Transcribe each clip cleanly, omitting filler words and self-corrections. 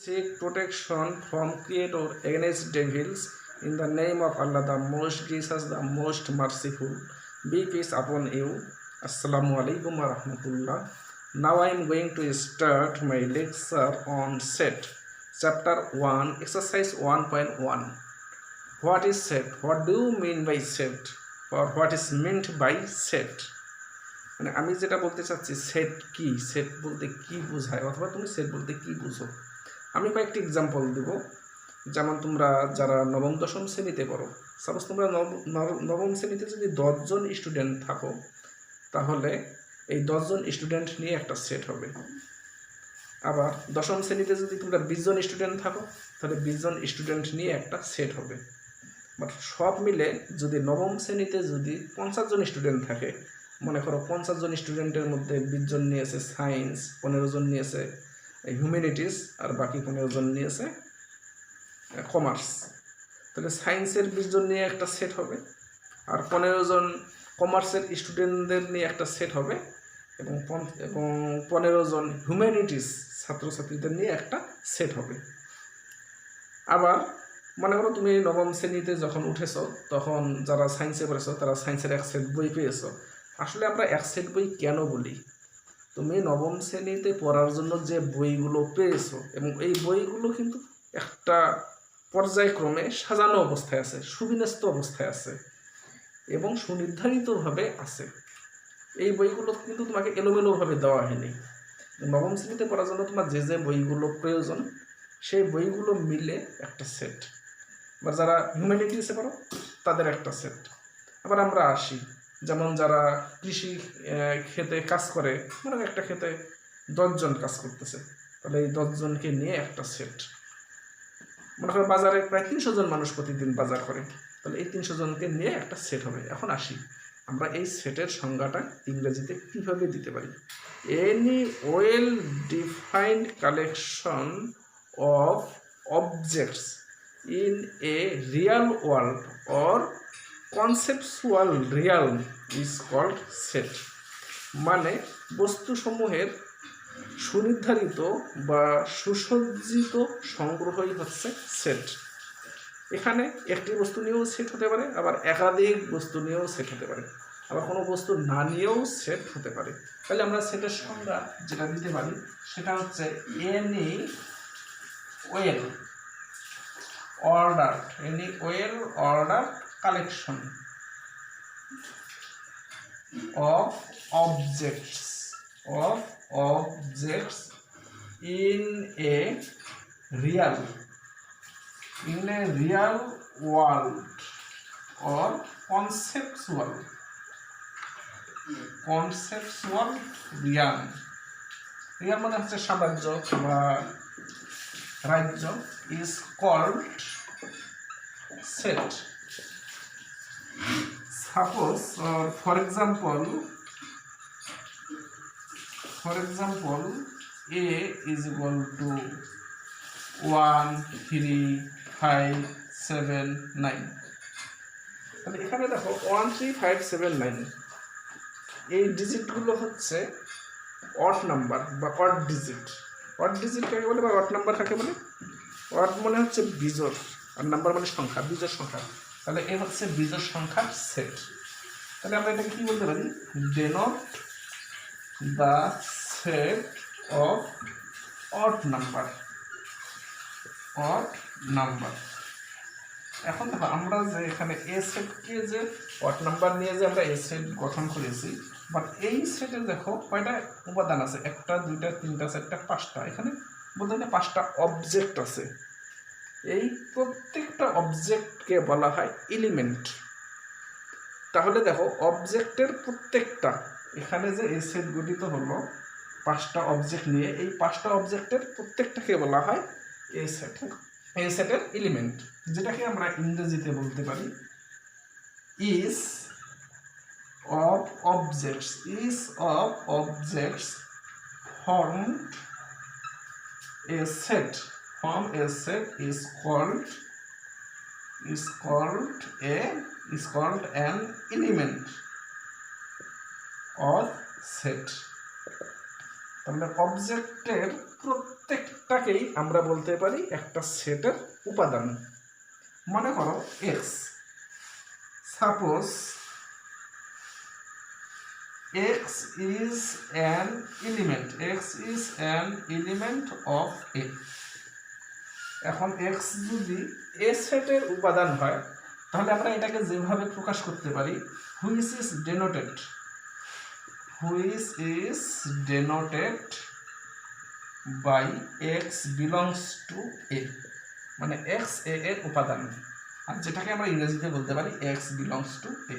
Seek protection from Creator against devils. In the name of Allah, the most gracious, the most merciful. Be peace upon you. Assalamu alaikum wa rahmatullah. Now I am going to start my lecture on set. Chapter 1, exercise 1.1. What is set? What do you mean by set? Or what is meant by set? মানে আমি যেটা বলতে চাচ্ছি set কি, set বলতে কি বোঝায় অথবা তুমি সেট বলতে কি বুঝো। আমি কয়েকটি এক্সাম্পল দেব। যেমন তোমরা যারা নবম দশম শ্রেণীতে পড়ো, সাপোজ তোমরা নবম শ্রেণীতে যদি 10 জন স্টুডেন্ট থাকো, তাহলে এই 10 জন স্টুডেন্ট নিয়ে একটা সেট হবে। আবার দশম শ্রেণীতে যদি তোমরা 20 জন স্টুডেন্ট থাকো, তাহলে 20 জন স্টুডেন্ট নিয়ে একটা সেট হবে। বাট সব মিলে যদি নবম শ্রেণীতে যদি 50 জন স্টুডেন্ট থাকে, মনে করো 50 জন স্টুডেন্টের মধ্যে 20 জন নিয়েছে সায়েন্স, 15 জন নিয়েছে হিউম্যানিটিস, আর বাকি 15 জন নিয়েছে কমার্স, তাহলে সায়েন্সের 20 জন নিয়ে একটা সেট হবে, আর 15 জন কমার্সের স্টুডেন্টদের নিয়ে একটা সেট হবে, এবং 15 জন হিউম্যানিটিস ছাত্রছাত্রীদের নিয়ে একটা সেট হবে। আবার মনে করো তুমি নবম শ্রেণীতে যখন উঠেছো, তখন যারা সায়েন্সে পড়েছো তারা সায়েন্সের এক সেট বই পেয়েছো। আসলে আমরা এক সেট বই কেন বলি? তুমি নবম শ্রেণীতে পড়ার জন্য যে বইগুলো পেয়েছো, এবং এই বইগুলো কিন্তু একটা পর্যায়ক্রমে সাজানো অবস্থায় আছে, সুবিন্যস্ত অবস্থায় আছে এবং সুনির্ধারিতভাবে আছে। এই বইগুলো কিন্তু তোমাকে এলোমেলোভাবে দেওয়া হয়নি। নবম শ্রেণীতে পড়ার জন্য তোমার যে যে বইগুলো প্রয়োজন, সেই বইগুলো মিলে একটা সেট। বা যারা হিউম্যানিটিসে পড়ো তাদের একটা সেট। আবার আমরা আসি, যেমন যারা কৃষি ক্ষেতে কাজ করে, মানে একটা ক্ষেতে 10 জন কাজ করতেছে, তাহলে এই 10 জনকে নিয়ে একটা সেট। মনে করো বাজারে প্রায় 300 জন মানুষ প্রতিদিন বাজার করে, তাহলে এই 300 জনকে নিয়ে একটা সেট হবে। এখন আসি, আমরা এই সেটের সংজ্ঞাটা ইংরেজিতে কীভাবে দিতে পারি? Any well defined collection of objects in a real world or conceptual realm is called set. মানে বস্তুসমূহের সুনির্ধারিত বা সুসজ্জিত সংগ্রহই হচ্ছে সেট। এখানে একটি বস্তু নিয়েও সেট হতে পারে, আবার একাধিক বস্তু নিয়েও সেট হতে পারে, আবার কোনো বস্তু না নিয়েও সেট হতে পারে। তাহলে আমরা সেটের সংজ্ঞা যেটা দিতে পারি সেটা হচ্ছে any well order collection of objects in a real world or conceptual realm মানে হচ্ছে সাম্রাজ্য বা রাজ্য, is called set. Suppose for example A is equal to 1 3 5 7 9। তাহলে এখানে দেখো 1 3 5 7 9 এই ডিজিটগুলো হচ্ছে অড নাম্বার বা অড ডিজিট। অড ডিজিট কাকে বলে বা অড নাম্বার কাকে বলে? অড মানে হচ্ছে বিজোড়, আর নাম্বার মানে সংখ্যা, বিজোড় সংখ্যা। তাহলে এ হচ্ছে বিজোড় সংখ্যার সেট। তাহলে আমরা এটাকে কি বলতে পারি? Denote the set of odd number. এখন দেখো আমরা যে এখানে এ সেটকে যে অড নাম্বার নিয়ে যে আমরা এ সেট গঠন করেছি, বাট এই সেটে দেখো কয়টা উপাদান আছে? 1 2 3 4 5টা। এখানে বলতে গেলে 5টা অবজেক্ট আছে। এই প্রত্যেকটা অবজেক্টকে বলা হয় এলিমেন্ট। তাহলে দেখো অবজেক্টের প্রত্যেকটা, এখানে যে এই সেট গঠিত হলো 5টা অবজেক্ট নিয়ে, এই 5টা অবজেক্টের প্রত্যেকটাকে বলা হয় এই সেটের এলিমেন্ট, যেটাকে আমরা ইংরেজিতে বলতে পারি is of objects formed a set is called an element of set. তাহলে অবজেক্টের প্রত্যেকটাকেই আমরা বলতে পারি একটা সেটের উপাদান। মনে করো x, suppose x is an element of A। এখন x যদি A সেটের উপাদান হয় তাহলে আমরা এটাকে যেভাবে প্রকাশ করতে পারি, which is denoted by x belongs to A, মানে x A এর উপাদান, আর যেটাকে আমরা ইংরেজিতে বলতে পারি x belongs to A।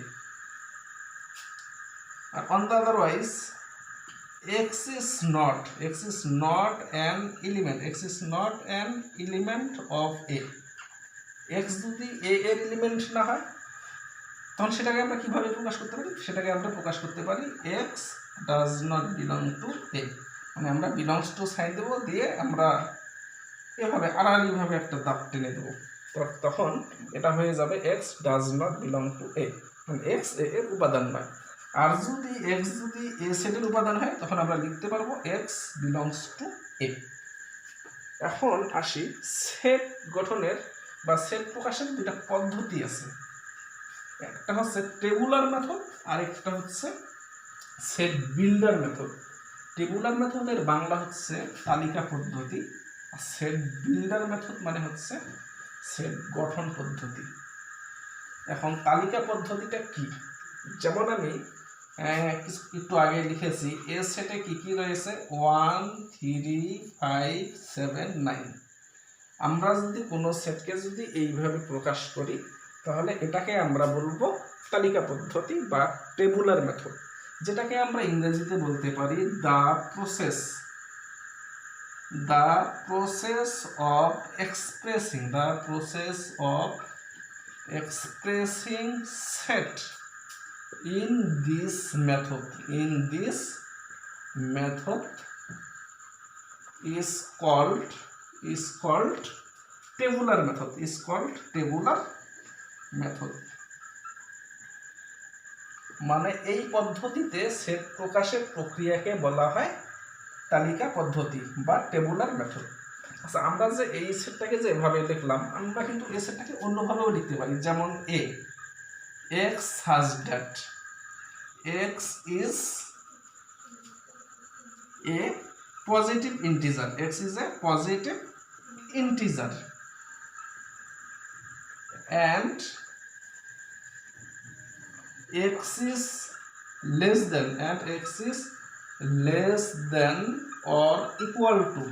On the otherwise, x is not an element of A। x যদি A এর এলিমেন্ট না হয় তখন সেটাকে আমরা কিভাবে প্রকাশ করতে পারি? সেটাকে আমরা প্রকাশ করতে পারি x does not belong to A, মানে আমরা belongs to সাইন দেব, দিয়ে আমরা এভাবে আড়াআড়িভাবে একটা দাগ টেনে দেব, তখন এটা হয়ে যাবে x does not belong to A, মানে x A এর উপাদান নয়। আর যদি x যদি A সেটের উপাদান হয় তখন আমরা লিখতে পারবো x belongs to A। এখন আসি সেট গঠনের বা সেট প্রকাশের দুটা পদ্ধতি আছে, একটা হচ্ছে টেবুলার মেথড আর একটা হচ্ছে সেট বিল্ডার মেথড। টেবুলার মেথডের বাংলা হচ্ছে তালিকা পদ্ধতি, আর সেট বিল্ডার মেথড মানে হচ্ছে সেট গঠন পদ্ধতি। এখন তালিকা পদ্ধতিটা কি? যেমন আমি একটু আগে লিখেছি এ সেটে কি কি রয়েছে 1 3 5 7 9। আমরা যদি কোনো সেটকে যদি এইভাবে প্রকাশ করি তাহলে এটাকে আমরা বলবো তালিকা পদ্ধতি বা টেবুলার মেথড, যেটাকে আমরা ইংরেজিতে বলতে পারি the process of expressing set in this method is called tabular method। মানে এই পদ্ধতিতে সেট প্রকাশের প্রক্রিয়াকে বলা হয় তালিকা পদ্ধতি বা টেবুলার মেথড। আচ্ছা, আমরা যে এই সেটটাকে যেভাবে লিখলাম আমরা কিন্তু এই সেটটাকে অন্যভাবেও লিখতে পারি, যেমন x has that x is a positive integer and x is less than or equal to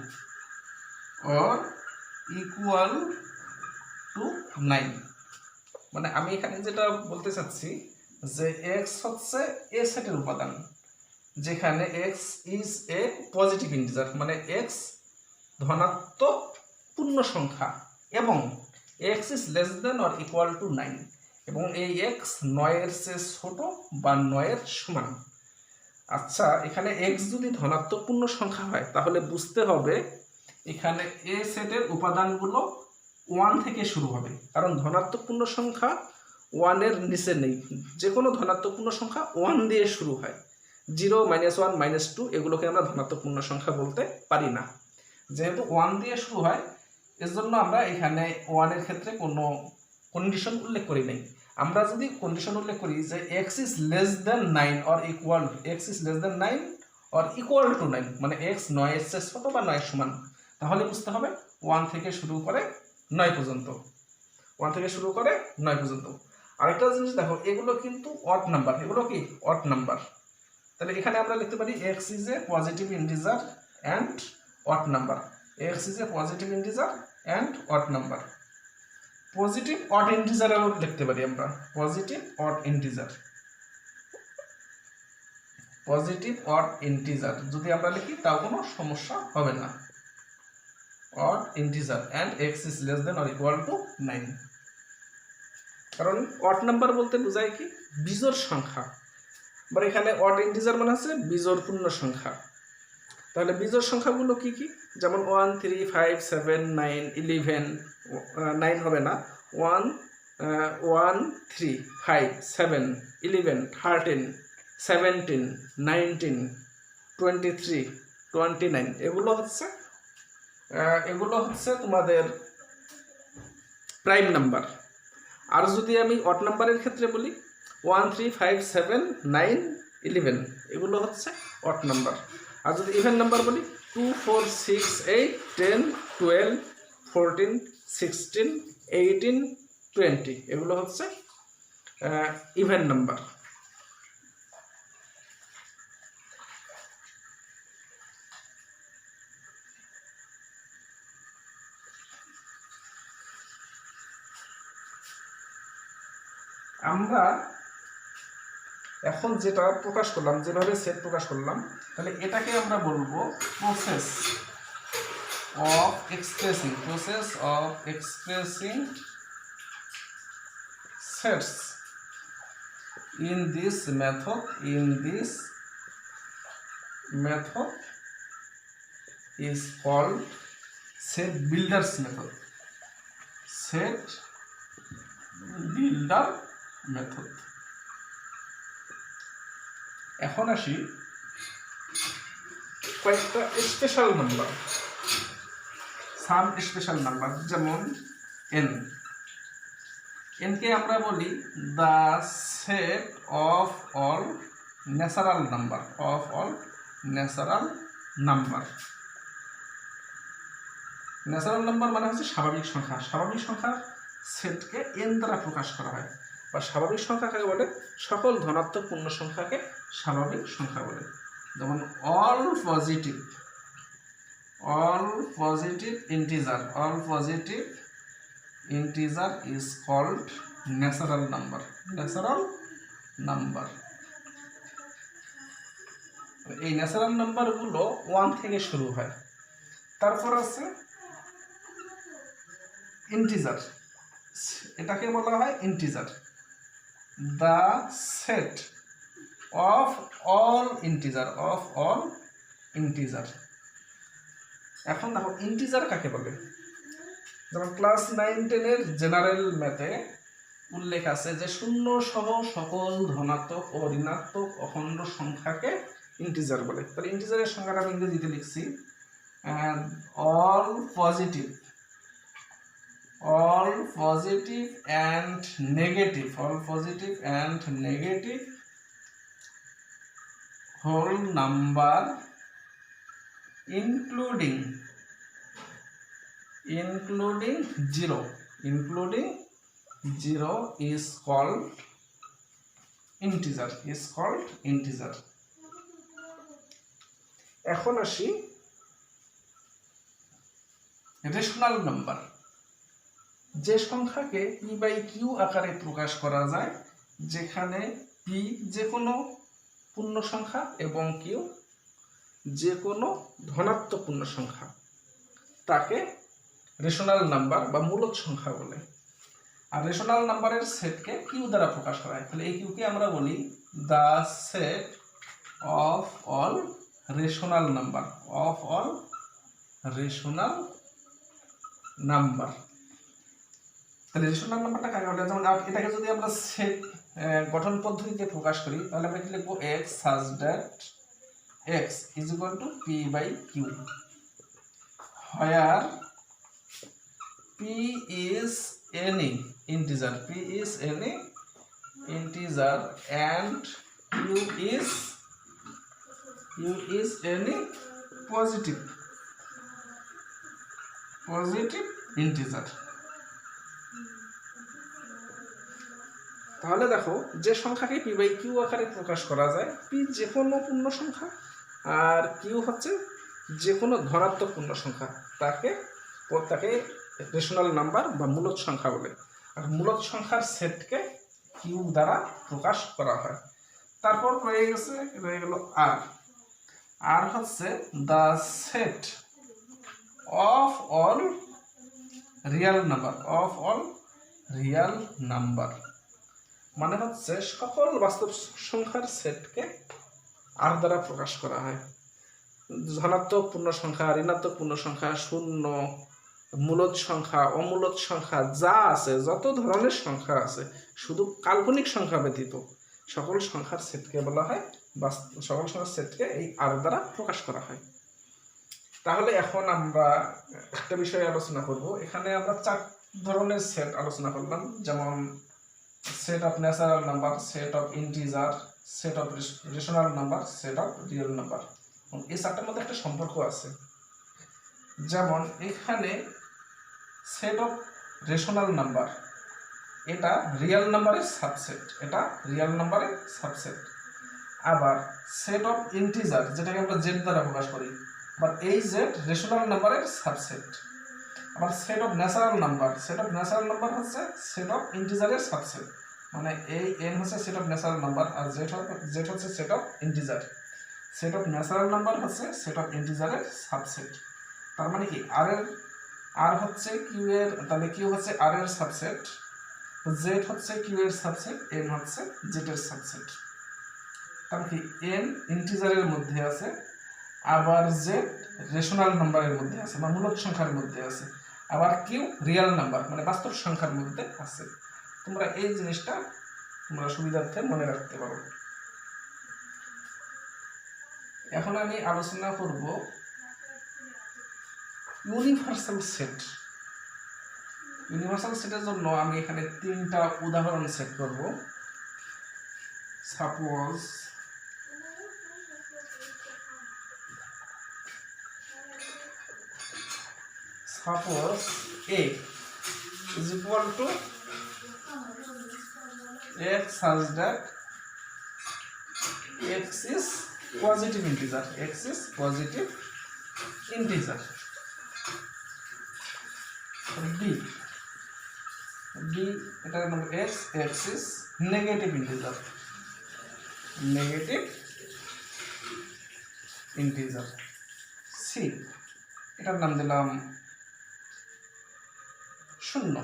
9। মানে আমি এখানে যেটা বলতে চাচ্ছি যে x হচ্ছে a সেটের উপাদান, যেখানে x is a positive integer, মানে x ধনাত্মক পূর্ণ সংখ্যা এবং x is less than or equal to 9, এবং এই x 9 এর চেয়ে ছোট বা 9 এর সমান। আচ্ছা, এখানে x যদি ধনাত্মক পূর্ণ সংখ্যা হয় তাহলে বুঝতে হবে এখানে a সেটের উপাদানগুলো 1 থেকে শুরু হবে, কারণ ধনাত্মক পূর্ণ সংখ্যা 1 এর নিচে নেই। যে কোনো ধনাত্মক পূর্ণ সংখ্যা 1 দিয়ে শুরু হয়, 0 -1 -2 এগুলোকে আমরা ধনাত্মক পূর্ণ সংখ্যা বলতে পারি না। যেহেতু 1 দিয়ে শুরু হয় এর জন্য আমরা এখানে 1 এর ক্ষেত্রে কোনো কন্ডিশন উল্লেখ করি নাই। আমরা যদি কন্ডিশন উল্লেখ করি যে x is less than 9 or equal to 9, মানে x 9 এর চেয়ে ছোট বা 9 সমান, তাহলে বুঝতে হবে 1 থেকে শুরু করে 9 পর্যন্ত। আরেকটা জিনিস দেখো, এগুলো কিন্তু অড নাম্বার, এগুলো কি অড নাম্বার। তাহলে এখানে আমরা লিখতে পারি x is a positive integer and odd number। Positive odd ইন্টিজারও লিখতে পারি আমরা, পজিটিভ অড ইন্টিজার যদি আমরা লিখি তাও কোনো সমস্যা হবে না। odd integer and x is less than or equal to 9, কারণ odd নাম্বার বলতে বোঝায় কি বিজোড় সংখ্যা, আবার এখানে odd integer মানে হচ্ছে বিজোড় পূর্ণ সংখ্যা। তাহলে বিজোড় সংখ্যাগুলো কি কি? যেমন 1 3 5 7 9 11, 9 হবে না, 1 3 5 7 11 13 17 19 23 29 এগুলো হচ্ছে এগুলো হচ্ছে তোমাদের প্রাইম নাম্বার। আর যদি আমি অড নাম্বারের ক্ষেত্রে বলি 1 3 5 7 9 11 এগুলো হচ্ছে অড নাম্বার। আর যদি ইভেন নাম্বার বলি 2 4 6 8 10 12 14 16 18 20 এগুলো হচ্ছে ইভেন নাম্বার। আমরা এখন যেটা প্রকাশ করলাম, যেভাবে সেট প্রকাশ করলাম, তাহলে এটাকে আমরা বলবো process of expressing sets in this method is called set builders method. এখন আসি কয়েকটা স্পেশাল নাম্বার, সাম স্পেশাল নাম্বার, যেমন n কে আমরা বলি the set of all natural number. Natural number মানে হচ্ছে স্বাভাবিক সংখ্যা। স্বাভাবিক সংখ্যার সেটকে n দ্বারা প্রকাশ করা হয়। বা স্বাভাবিক সংখ্যা কাকে বলে? সকল ধনাত্মক পূর্ণ সংখ্যাকে স্বাভাবিক সংখ্যা বলে। যেমন all positive integer is called natural number. এই ন্যাচারাল নাম্বার গুলো 1 থেকে শুরু হয়। তারপর আছে ইন্টিজার, এটাকে বলা হয় integer. The set of all integer. এখন দেখো ইন্টিজার কাকে বলে। যেমন ক্লাস 9-10 এর জেনারেল ম্যাথে উল্লেখ আছে যে শূন্য সহ সকল ধনাত্মক ও ঋণাত্মক অখণ্ড সংখ্যাকে ইন্টিজার বলে। তাহলে ইন্টিজারের সংখ্যাটা আমি ইংরেজিতে লিখছি all positive and negative whole number including zero is called integer. এখন আসি রেশনাল নাম্বার, যে সংখ্যাকে p বাই q আকারে প্রকাশ করা যায়, যেখানে p যে কোনো পূর্ণ সংখ্যা এবং q যে কোনো ধনাত্মক পূর্ণ সংখ্যা, তাকে রেশনাল নাম্বার বা মূলদ সংখ্যা বলে। আর রেশনাল নাম্বারের সেটকে q দ্বারা প্রকাশ করা হয়। তাহলে এই q কে আমরা বলি the set of all rational number. তাহলে রেশনাল নাম্বারটা কাকে বলে? যেমন এটাকে যদি আমরা সেট গঠন পদ্ধতিতে প্রকাশ করি, তাহলে আমরা কি লিখবো x such that x is equal to p by q, where p is any integer and q is any positive integer. তাহলে দেখো, যে সংখ্যাকে p বাই q আকারে প্রকাশ করা যায়, p যে কোনো পূর্ণ সংখ্যা আর q হচ্ছে যে কোনো ধনাত্মক পূর্ণ সংখ্যা, তাকে রেশনাল নাম্বার বা মূলদ সংখ্যা বলে। আর মূলদ সংখ্যার সেটকে q দ্বারা প্রকাশ করা হয়। তারপর রয়ে গেল আর হচ্ছে the set of all real number, মানে হচ্ছে সকল বাস্তব সংখ্যার সেটকে আর দ্বারা প্রকাশ করা হয়। ধনাত্মক পূর্ণ সংখ্যা, ঋণাত্মক পূর্ণ সংখ্যা, শূন্য, মূলদ সংখ্যা, অমূলদ সংখ্যা যা আছে, যত ধরনের সংখ্যা আছে, শুধু কাল্পনিক সংখ্যা ব্যতীত সকল সংখ্যার সেটকে বলা হয়, সকল সংখ্যার সেটকে এই আর দ্বারা প্রকাশ করা হয়। তাহলে এখন আমরা একটা বিষয়ে আলোচনা করব। এখানে আমরা 4 ধরনের সেট আলোচনা করলাম, যেমন set of natural number, set of integer, set of rational number, set of real number. এই 4টার মধ্যে একটা সম্পর্ক আছে। যেমন এখানে সেট অফ রেশনাল নাম্বার, এটা রিয়েল নাম্বারের সাবসেট, এটা রিয়েল নাম্বারের সাবসেট। আবার সেট অফ ইন্টিজার, যেটাকে আমরা জেড দ্বারা প্রকাশ করি, বা এই জেড রেশনাল নাম্বারের সাবসেট। আবার set of natural number, set of natural number হচ্ছে সেট অফ ইন্টিজারের সাবসেট, মানে এই এন হচ্ছে সেট অফ ন্যাচারাল নাম্বার, আর জেড হচ্ছে set of integer. Set of natural number হচ্ছে সেট অফ ইন্টিজারের সাবসেট। তার মানে কি আর হচ্ছে কিউ এর, তাহলে কিউ হচ্ছে আর এর সাবসেট, জেড হচ্ছে কিউ এর সাবসেট, এন হচ্ছে জেড এর সাবসেট। কারণ কি এন ইন্টিজারের মধ্যে আছে, আবার জেড রেশনাল নাম্বারের মধ্যে আছে, মানে মূলক সংখ্যার মধ্যে আছে, আবার কিউ রিয়েল নাম্বার মানে বাস্তব সংখ্যার মধ্যে আছে। তোমরা এই জিনিসটা তোমরা সুবিধার্থে মনে রাখতে পারো। এখন আমি আলোচনা করব ইউনিভার্সাল সেট। ইউনিভার্সাল সেটের জন্য আমি এখানে 3টা উদাহরণ সেট করব। Suppose A is equal to x such that x is positive integer, x is positive integer. B এটার নাম x is negative integer, C এটার নাম দিলাম 0,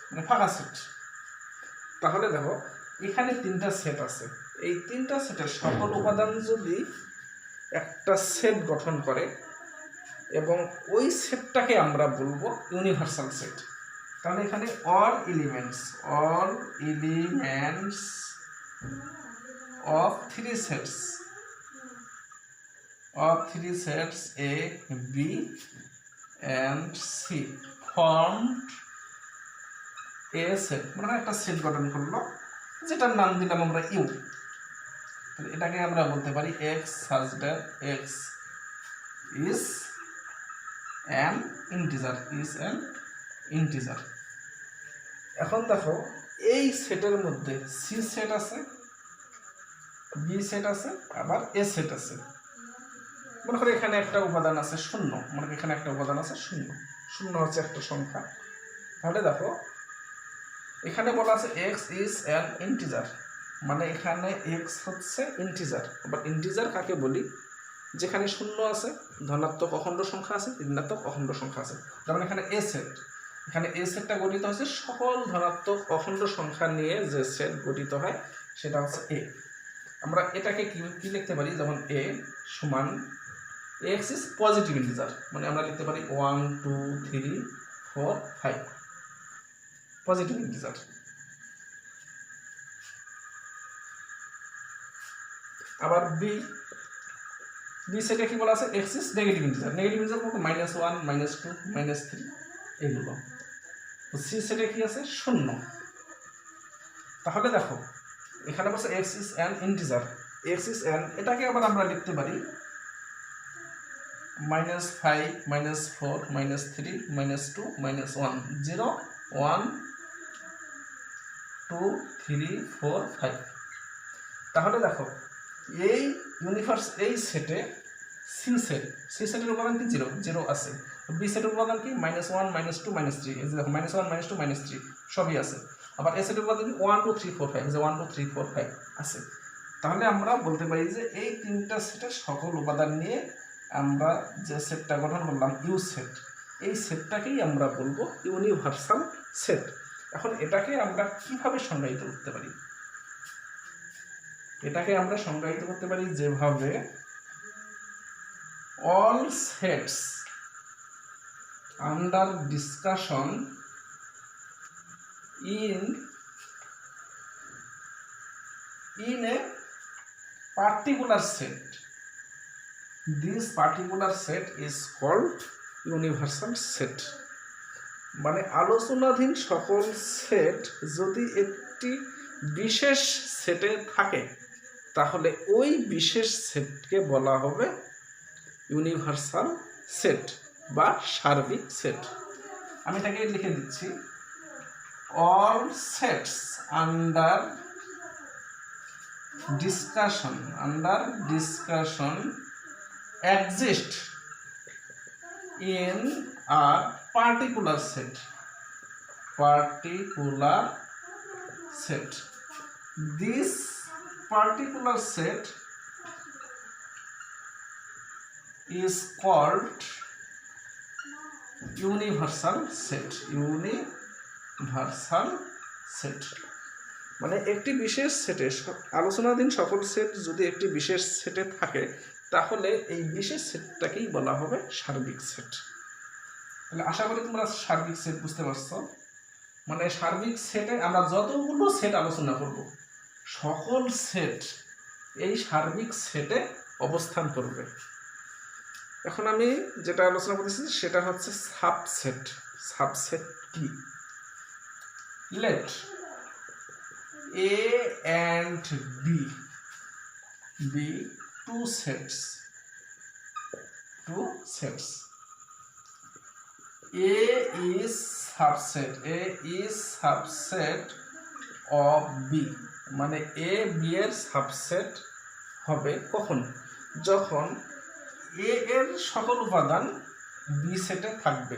মানে ফাঁকা সেট। তাহলে দেখো এখানে 3টা সেট আছে, এই 3টা সেটের সকল উপাদান যদি একটা সেট গঠন করে এবং ওই সেটটাকে আমরা বলবো ইউনিভার্সাল সেট। কারণ এখানে all elements of three sets A, B and C formed a set, মানে একটা সেট গঠন করলো যেটার নাম দিলাম আমরা ইউ। এটাকে আমরা বলতে পারি x such that x is an integer, এখন দেখো এই সেটের মধ্যে সি সেট আছে, বি সেট আছে, আবার এ সেট আছে। মনে করি এখানে একটা উপাদান আছে 0, মনে করি এখানে একটা উপাদান আছে 0 হচ্ছে একটা সংখ্যা। তাহলে দেখো এখানে বলা আছে x is an integer, মানে এখানে x হচ্ছে ইন্টিজার। আবার ইন্টিজার কাকে বলি? যেখানে 0 আছে, ধনাত্মক অখণ্ড সংখ্যা আছে, ঋণাত্মক অখণ্ড সংখ্যা আছে। যেমন এখানে এ সেট, এখানে এ সেটটা গঠিত হচ্ছে সকল ধনাত্মক অখণ্ড সংখ্যা নিয়ে যে সেট গঠিত হয় সেটা হচ্ছে এ। আমরা এটাকে কি লিখতে পারি? যেমন এ সমান x is পজিটিভ ইন্টিজার, মানে আমরা লিখতে পারি 1 2 3 4 5 পজিটিভ ইন্টিজার। আবার বি সেটে কি বলা আছে? x is নেগেটিভ ইন্টিজার, কত? -1 -2 -3 এগুলো। তো সি সেটে কি আছে? 0। তাহলে দেখো এখানে বলছে x is an integer, এটাকে আবার আমরা লিখতে পারি -5 -4 -3 -2 -1 0 1 2 3 4 5। তাহলে দেখো এই সেটে সি সেটের উপাদান কি? 0 আছে। বি সেটের উপাদান কি? -1 -2 -3, এই যে দেখো -1 -2 -3 সবই আছে। আবার এ সেটের উপাদান কি? 1 2 3 4 5, এই যে 1 2 3 4 5 আছে। তাহলে আমরা বলতে পারি যে এই 3টা সেটের সকল উপাদান নিয়ে আমরা যে সেটটা গঠন করলাম ইউ সেট, এই সেটটাকেই আমরা বলবো ইউনিভার্সাল সেট। এখন এটাকে আমরা কিভাবে সংজ্ঞায়িত করতে পারি? এটাকে আমরা সংজ্ঞায়িত করতে পারি যেভাবে all sets under discussion in a particular set this particular set is called universal set. মানে আলোচনাধীন সকল সেট যদি একটি বিশেষ সেটে থাকে তাহলে ওই বিশেষ সেটকে বলা হবে ইউনিভার্সাল সেট বা সার্বিক সেট। আমি এটাকে লিখে দিচ্ছি, all sets under discussion exist in a particular set. This particular set is called universal set. মানে একটি বিশেষ সেটে আলোচনাধীন সকল সেট যদি একটি বিশেষ সেটে থাকে তাহলে এই বিশেষ সেটটাকেই বলা হবে সার্বিক সেট। তাহলে আশা করি তোমরা সার্বিক সেট বুঝতে পারছো। মানে সার্বিক সেটে আমরা যতগুলো সেট আলোচনা করব সকল সেট এই সার্বিক সেটে অবস্থান করবে। এখন আমি যেটা আলোচনা করতেছি সেটা হচ্ছে সাবসেট। সাবসেট কি? Let A and B be two sets. A is subset of B. মানে A B এর সাবসেট হবে কখন? যখন A এর সকল উপাদান B সেটে থাকবে।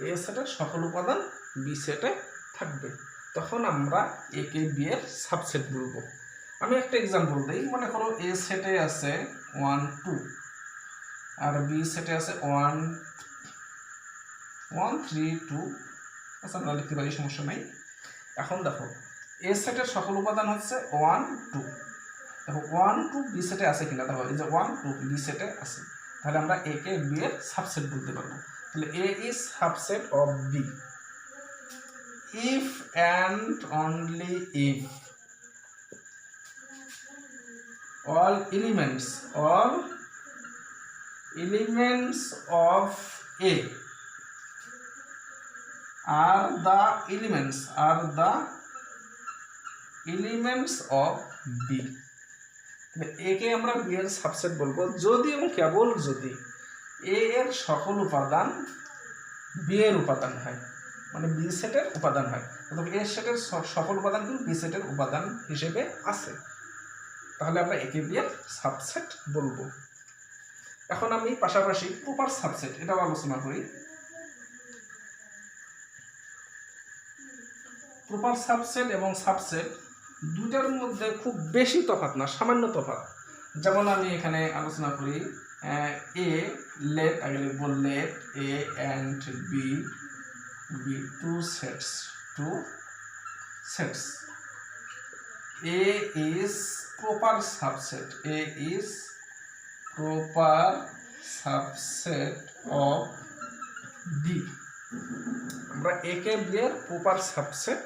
A সেটের সকল উপাদান B সেটে থাকবে, তখন আমরা A কে B এর সাবসেট বলবো। আমি একটা এক্সাম্পল দিই। মনে করো A সেটে আছে 1 2 আর B সেটে আছে 1 1 3 2। আচ্ছা, আমরা লিখতে পারি, সমস্যা নাই। এখন দেখো A সেটের সকল উপাদান হচ্ছে 1 2। দেখো 1 2 B সেটে আছে কিনা, দেখো এই যে 1 2 B সেটে আছে, তাহলে আমরা A কে B এর সাবসেট বলতে পারবো। তাহলে A is subset of B if and only if all elements of A are the elements of B. A কে আমরা B এর সাবসেট বলবো যদি এবং কেবল যদি A এর সকল উপাদান B এর উপাদান হয়, মানে B সেটের উপাদান হয়। অর্থাৎ A সেটের সকল উপাদান কিন্তু B সেটের উপাদান হিসেবে আছে, তাহলে আমরা A কে B এর সাবসেট বলবো। এখন আমি পাশাপাশি প্রপার সাবসেট এটাও আলোচনা করি। প্রপার সাবসেট এবং সাবসেট দুটার মধ্যে খুব বেশি তফাৎ না, সামান্য তফাৎ। যেমন আমি এখানে আলোচনা করি A let, আগে লিখবো let A and B be two sets. A is proper subset. A is proper subset of B. আমরা A কে B এর প্রপার সাবসেট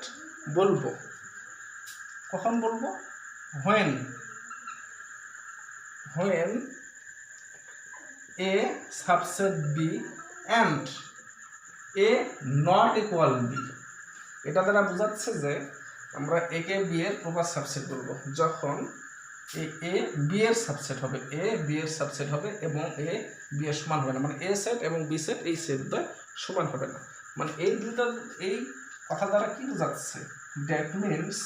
বলবো। কখন বলবো? when A subset B and A not equal B। এটা দ্বারা বোঝাচ্ছে যে আমরা A কে B এর প্রপার সাবসেট বলবো যখন A B এর সাবসেট হবে, A B এর সাবসেট হবে এবং A B এর সমান হবে না। মানে A সেট এবং B সেট এই সেট দ্বয় সমান হবে না। মানে এই দুটো এই কথা দ্বারা কি বোঝাচ্ছে? That means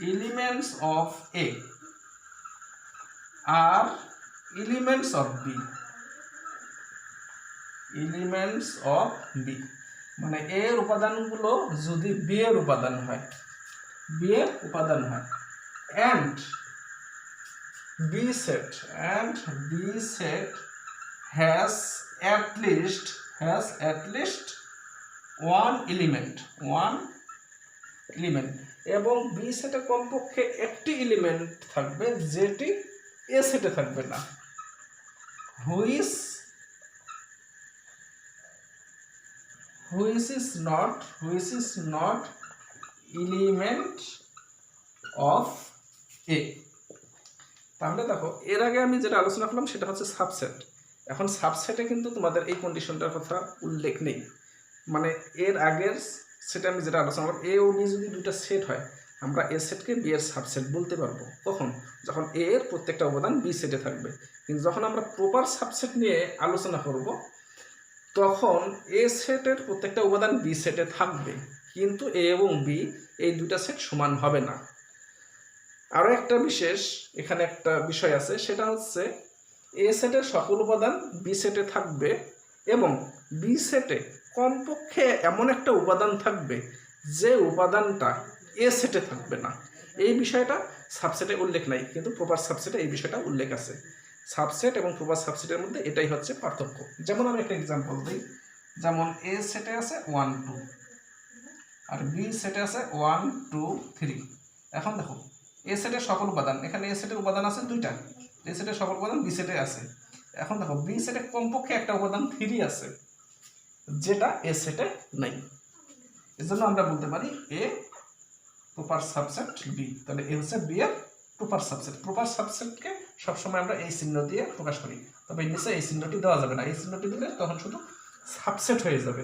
elements of A are elements of B. মানে A এর উপাদানগুলো যদি B এর উপাদান হয় and B set has at least one element এবং B সেটে কমপক্ষে একটি এলিমেন্ট থাকবে যেটি A সেটে থাকবে না, which is not element of A. তাহলে দেখো এর আগে আমি যেটা আলোচনা করলাম সেটা হচ্ছে সাবসেট। এখন সাবসেটে কিন্তু তোমাদের এই কন্ডিশনটার কথা উল্লেখ নেই, মানে এর আগের সেটা আমি যেটা আলোচনা করলাম, এ ও বি যদি দুইটা সেট হয় আমরা এ সেটকে বি এর সাবসেট বলতে পারবো। কখন? যখন এ এর প্রত্যেকটা উপাদান বি সেটে থাকবে। কিন্তু যখন আমরা প্রপার সাবসেট নিয়ে আলোচনা করব তখন এ সেটের প্রত্যেকটা উপাদান বি সেটে থাকবে, কিন্তু এ এবং বি এই দুইটা সেট সমান হবে না। আরও একটা বিশেষ এখানে একটা বিষয় আছে, সেটা হচ্ছে এ সেটের সকল উপাদান বি সেটে থাকবে এবং বি সেটে কমপক্ষে এমন একটা উপাদান থাকবে যে উপাদানটা এ সেটে থাকবে না। এই বিষয়টা সাবসেটে উল্লেখ নাই, কিন্তু প্রপার সাবসেটে এই বিষয়টা উল্লেখ আছে। সাবসেট এবং প্রপার সাবসেটের মধ্যে এটাই হচ্ছে পার্থক্য। যেমন আমি একটা এক্সাম্পল দিই, যেমন এ সেটে আছে 1 2 আর বি সেটে আছে 1 2 3। এখন দেখো এ সেটের সকল উপাদান, এখানে এ সেটের উপাদান আছে দুইটা, এ সেটের সকল উপাদান বি সেটে আছে। এখন দেখো বি সেটে কমপক্ষে একটা উপাদান 3 আছে যেটা এ সেটে নাই। এজন্য আমরা বলতে পারি এ প্রপার সাবসেট বি। তাহলে এ হচ্ছে বি এর প্রপার সাবসেট। প্রপার সাবসেটকে সবসময় আমরা এই চিহ্ন দিয়ে প্রকাশ করি, তবে নিচে এই চিহ্নটি দেওয়া যাবে না। এই চিহ্নটি দিলে তখন শুধু সাবসেট হয়ে যাবে,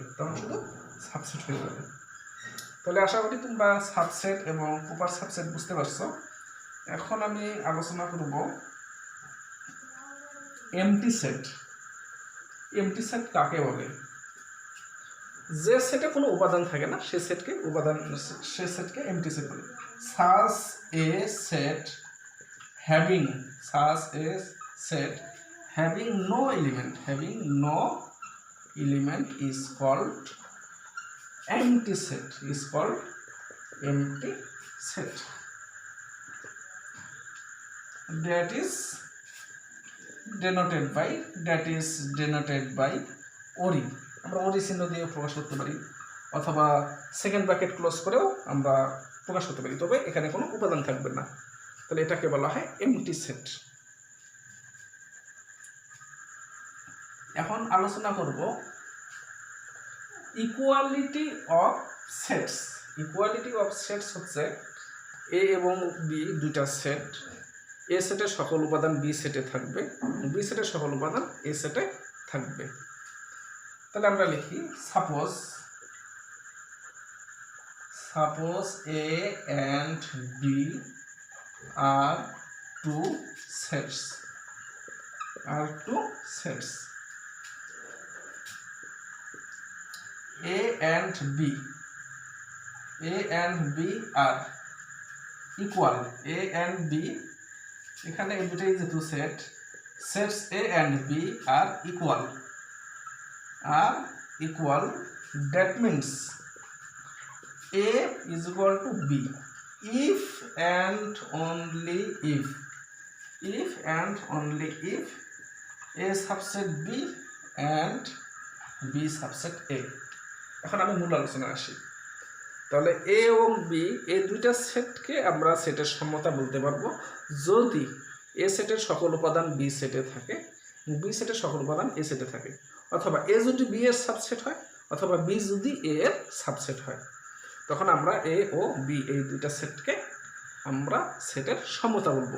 তাহলে আশা করি তোমরা সাবসেট এবং প্রপার সাবসেট বুঝতে পারছো। এখন আমি আলোচনা করব এমটি সেট। এমটি সেট কাকে বলে? যে সেটে কোনো উপাদান থাকে না সে সেটকে এমটি সেট বলে। Such a set having no element is called empty set. That is denoted by ORI। আমরা ORI চিহ্ন দিয়ে প্রকাশ করতে পারি, অথবা সেকেন্ড ব্র্যাকেট ক্লোজ করেও আমরা প্রকাশ করতে পারি, তবে এখানে কোনো উপাদান থাকবে না। তাহলে এটাকে বলা হয় এমটি সেট। এখন আলোচনা করব ইকুয়ালিটি অফ সেটস হচ্ছে এ এবং বি দুইটা সেট। এ সেটের সকল উপাদান বি সেটে থাকবে, বি সেটের সকল উপাদান এ সেটে থাকবে। তাহলে আমরা লিখি suppose A and B are two sets. A and B are equal. A and B এখানে এই দুটোই যেহেতু sets A and B are equal. That means A is equal to B if and only if A subset B and B subset A। এখন আমি মূল আলোচনা আসি। তাহলে এ এবং বি এই দুইটা সেটকে আমরা সেটের সমতা বলতে পারবো যদি এ সেটের সকল উপাদান বি সেটে থাকে, বি সেটের সকল উপাদান এ সেটে থাকে, অথবা এ যদি বি এর সাবসেট হয়, অথবা বি যদি এ এর সাবসেট হয়। তখন আমরা এ ও বি এই দুইটা সেটকে আমরা সেটের সমতা বলবো,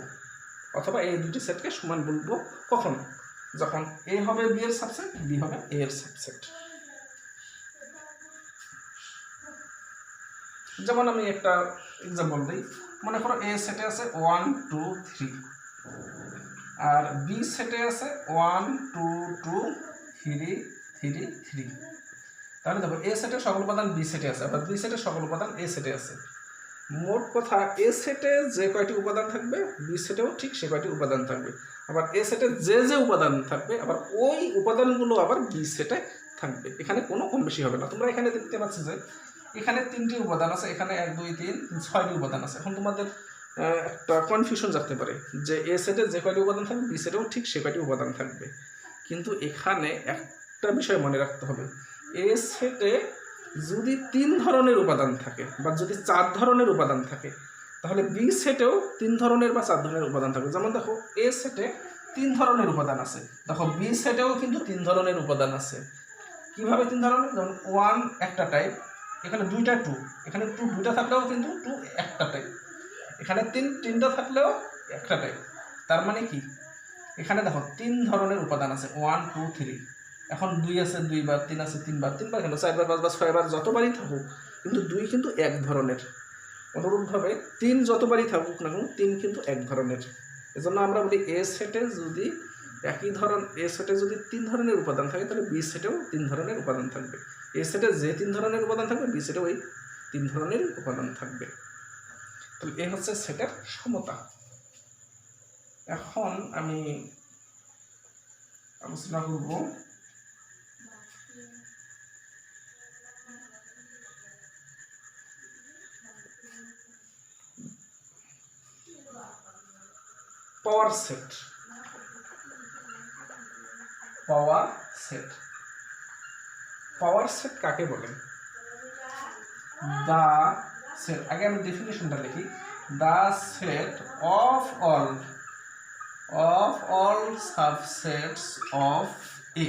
অথবা এই দুটি সেটকে সমান বলবো। কখন? যখন এ হবে বি এর সাবসেট, বি হবে এ এর সাবসেট। যেমন আমি একটা এক্সাম্পল দিই, মনে করো এ সেটে আছে 1 2 3 আর বি সেটে আছে 1 2 2 3 3 3। তাহলে দেখো এ সেটের সকল উপাদান বি সেটে আছে, আবার বি সেটের সকল উপাদান এ সেটে আছে। মোট কথা এ সেটে যে কয়টি উপাদান থাকবে বি সেটেও ঠিক সে কয়টি উপাদান থাকবে, আবার এ সেটে যে উপাদান থাকবে আবার ওই উপাদানগুলো আবার বি সেটে থাকবে। এখানে কোনো কম বেশি হবে না। তোমরা এখানে দেখতে পাচ্ছ যে এখানে 3টি উপাদান আছে, এখানে 1 2 3 6টি উপাদান আছে। এখন তোমাদের একটা কনফিউশন জাগতে পারে যে এ সেটে যে কয়টি উপাদান থাকবে বি সেটেও ঠিক সে কয়টি উপাদান থাকবে, কিন্তু এখানে একটা বিষয় মনে রাখতে হবে, এ সেটে যদি 3 ধরনের উপাদান থাকে বা যদি 4 ধরনের উপাদান থাকে তাহলে বি সেটেও 3 ধরনের বা 4 ধরনের উপাদান থাকবে। যেমন দেখো এ সেটে 3 ধরনের উপাদান আছে, দেখো বি সেটেও কিন্তু 3 ধরনের উপাদান আছে। কিভাবে 3 ধরনের? যেমন 1 একটা টাইপ, এখানে দুইটা টু, এখানে টু দুইটা থাকলেও কিন্তু টু একটাটাই, এখানে তিনটা থাকলেও একটাটাই। তার মানে কি এখানে দেখো 3 ধরনের উপাদান আছে, 1 2 3। এখন 2 আছে 2 বার, 3 আছে 3 বার, 3 বার কেন 4 বার 5 বার 6 বার যতবারই থাকুক, কিন্তু 2 কিন্তু এক ধরনের। অনুরূপভাবে 3 যতবারই থাকুক না কেন 3 কিন্তু এক ধরনের। এজন্য আমরা বলি এ সেটে যদি এ সেটে যদি 3 ধরনের উপাদান থাকে তাহলে বি সেটেও 3 ধরনের উপাদান থাকবে। এ সেটে যে 3 ধরনের উপাদান থাকবে বি সেটেও ওই 3 ধরনের উপাদান থাকবে। তাহলে এই হচ্ছে সেটের সমতা। এখন আমি আলোচনা করব পাওয়ার সেট। পাওয়ার সেট কাকে বলে? দা সেট, আগে আমি ডেফিনিশনটা লিখি। The set of all subsets of A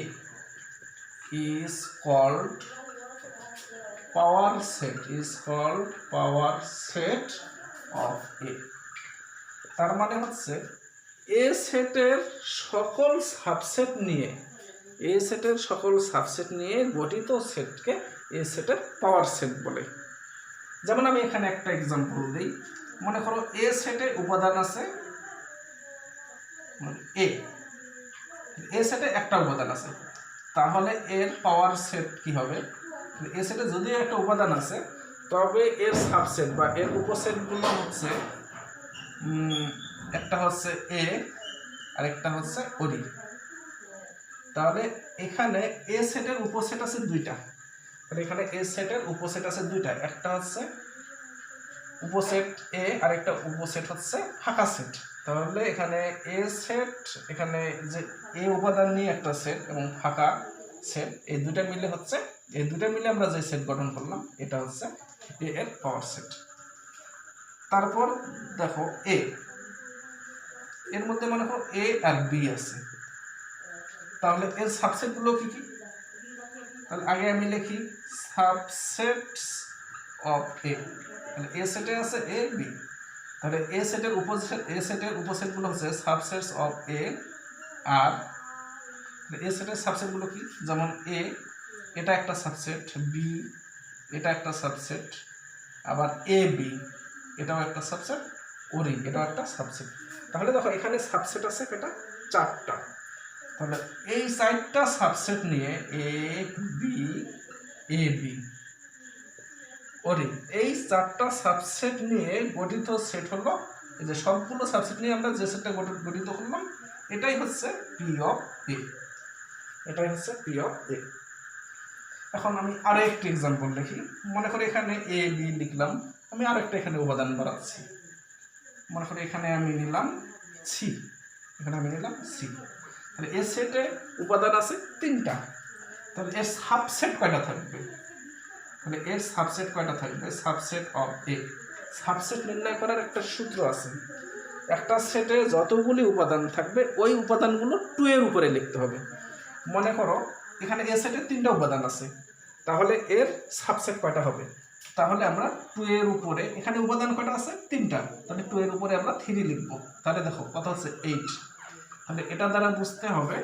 is called power set of A। তার মানে হচ্ছে এ সেটের সকল সাবসেট নিয়ে গঠিত সেটকে এ সেটের পাওয়ার সেট বলে। যেমন আমি এখানে একটা এক্সাম্পল দিই। মনে করো এ সেটে উপাদান আছে এ সেটে একটা উপাদান আছে, তাহলে এর পাওয়ার সেট কি হবে? এ সেটে যদিও একটা উপাদান আছে তবে এর সাবসেট বা এর উপসেটগুলো হচ্ছে একটা হচ্ছে এ আর একটা হচ্ছে ওডি। তাহলে এখানে এ সেটের উপসেট আছে দুইটা, তাহলে এখানে এ সেটের উপসেট আছে দুইটা, একটা হচ্ছে উপসেট এ আর একটা উপসেট হচ্ছে ফাঁকা সেট। তাহলে এখানে এ সেট, এখানে যে এ উপাদান নিয়ে একটা সেট এবং ফাঁকা সেট, এই দুটা মিলে আমরা যে সেট গঠন করলাম এটা হচ্ছে এ এর পাওয়ার সেট। তারপর দেখো এর মধ্যে মনে করো এ আর বি আছে, তাহলে এর সাবসেটগুলো কি কি? তাহলে আগে আমি লিখি সাবসেটস অফ এ। তাহলে এ সেটে আছে এ বি, তাহলে এ সেটের উপসেটগুলো হচ্ছে সাবসেটস অফ এ আর এ সেটের সাবসেটগুলো কি? যেমন এ এটা একটা সাবসেট, বি এটা একটা সাবসেট, আবার এ বি এটাও একটা সাবসেট, ওরি এটাও একটা সাবসেট। তাহলে দেখো এখানে সাবসেট আছে কয়টা? 4টা। তাহলে এই 4টা সাবসেট নিয়ে এ বি ওরি, এই 4টা সাবসেট নিয়ে গঠিত সেট হলো, এই যে সবগুলো সাবসেট নিয়ে আমরা যে সেটটা গঠিত করলাম এটাই হচ্ছে পি অফ এ। এখন আমি আরো একটা এক্সাম্পল লিখি। মনে করি এখানে এ বি লিখলাম, আমি আরেকটা এখানে উপাদান বাড়াচ্ছি। মনে করি এখানে আমি নিলাম সি, তাহলে এ সেটে উপাদান আছে 3টা, তাহলে এর সাবসেট কয়টা থাকবে? Subset of A. সাবসেট নির্ণয় করার একটা সূত্র আছে, একটা সেটে যতগুলি উপাদান থাকবে ওই উপাদানগুলো 2 এর উপরে লিখতে হবে। মনে করো এখানে এ সেটে 3টা উপাদান আছে, তাহলে এর সাবসেট কয়টা হবে? তাহলে আমরা 2 এর উপরে, এখানে উপাদান কয়টা আছে? 3টা, তাহলে 2 এর উপরে আমরা 3 লিখবো। তাহলে দেখো কত হচ্ছে 8। তাহলে এটা দ্বারা বুঝতে হবে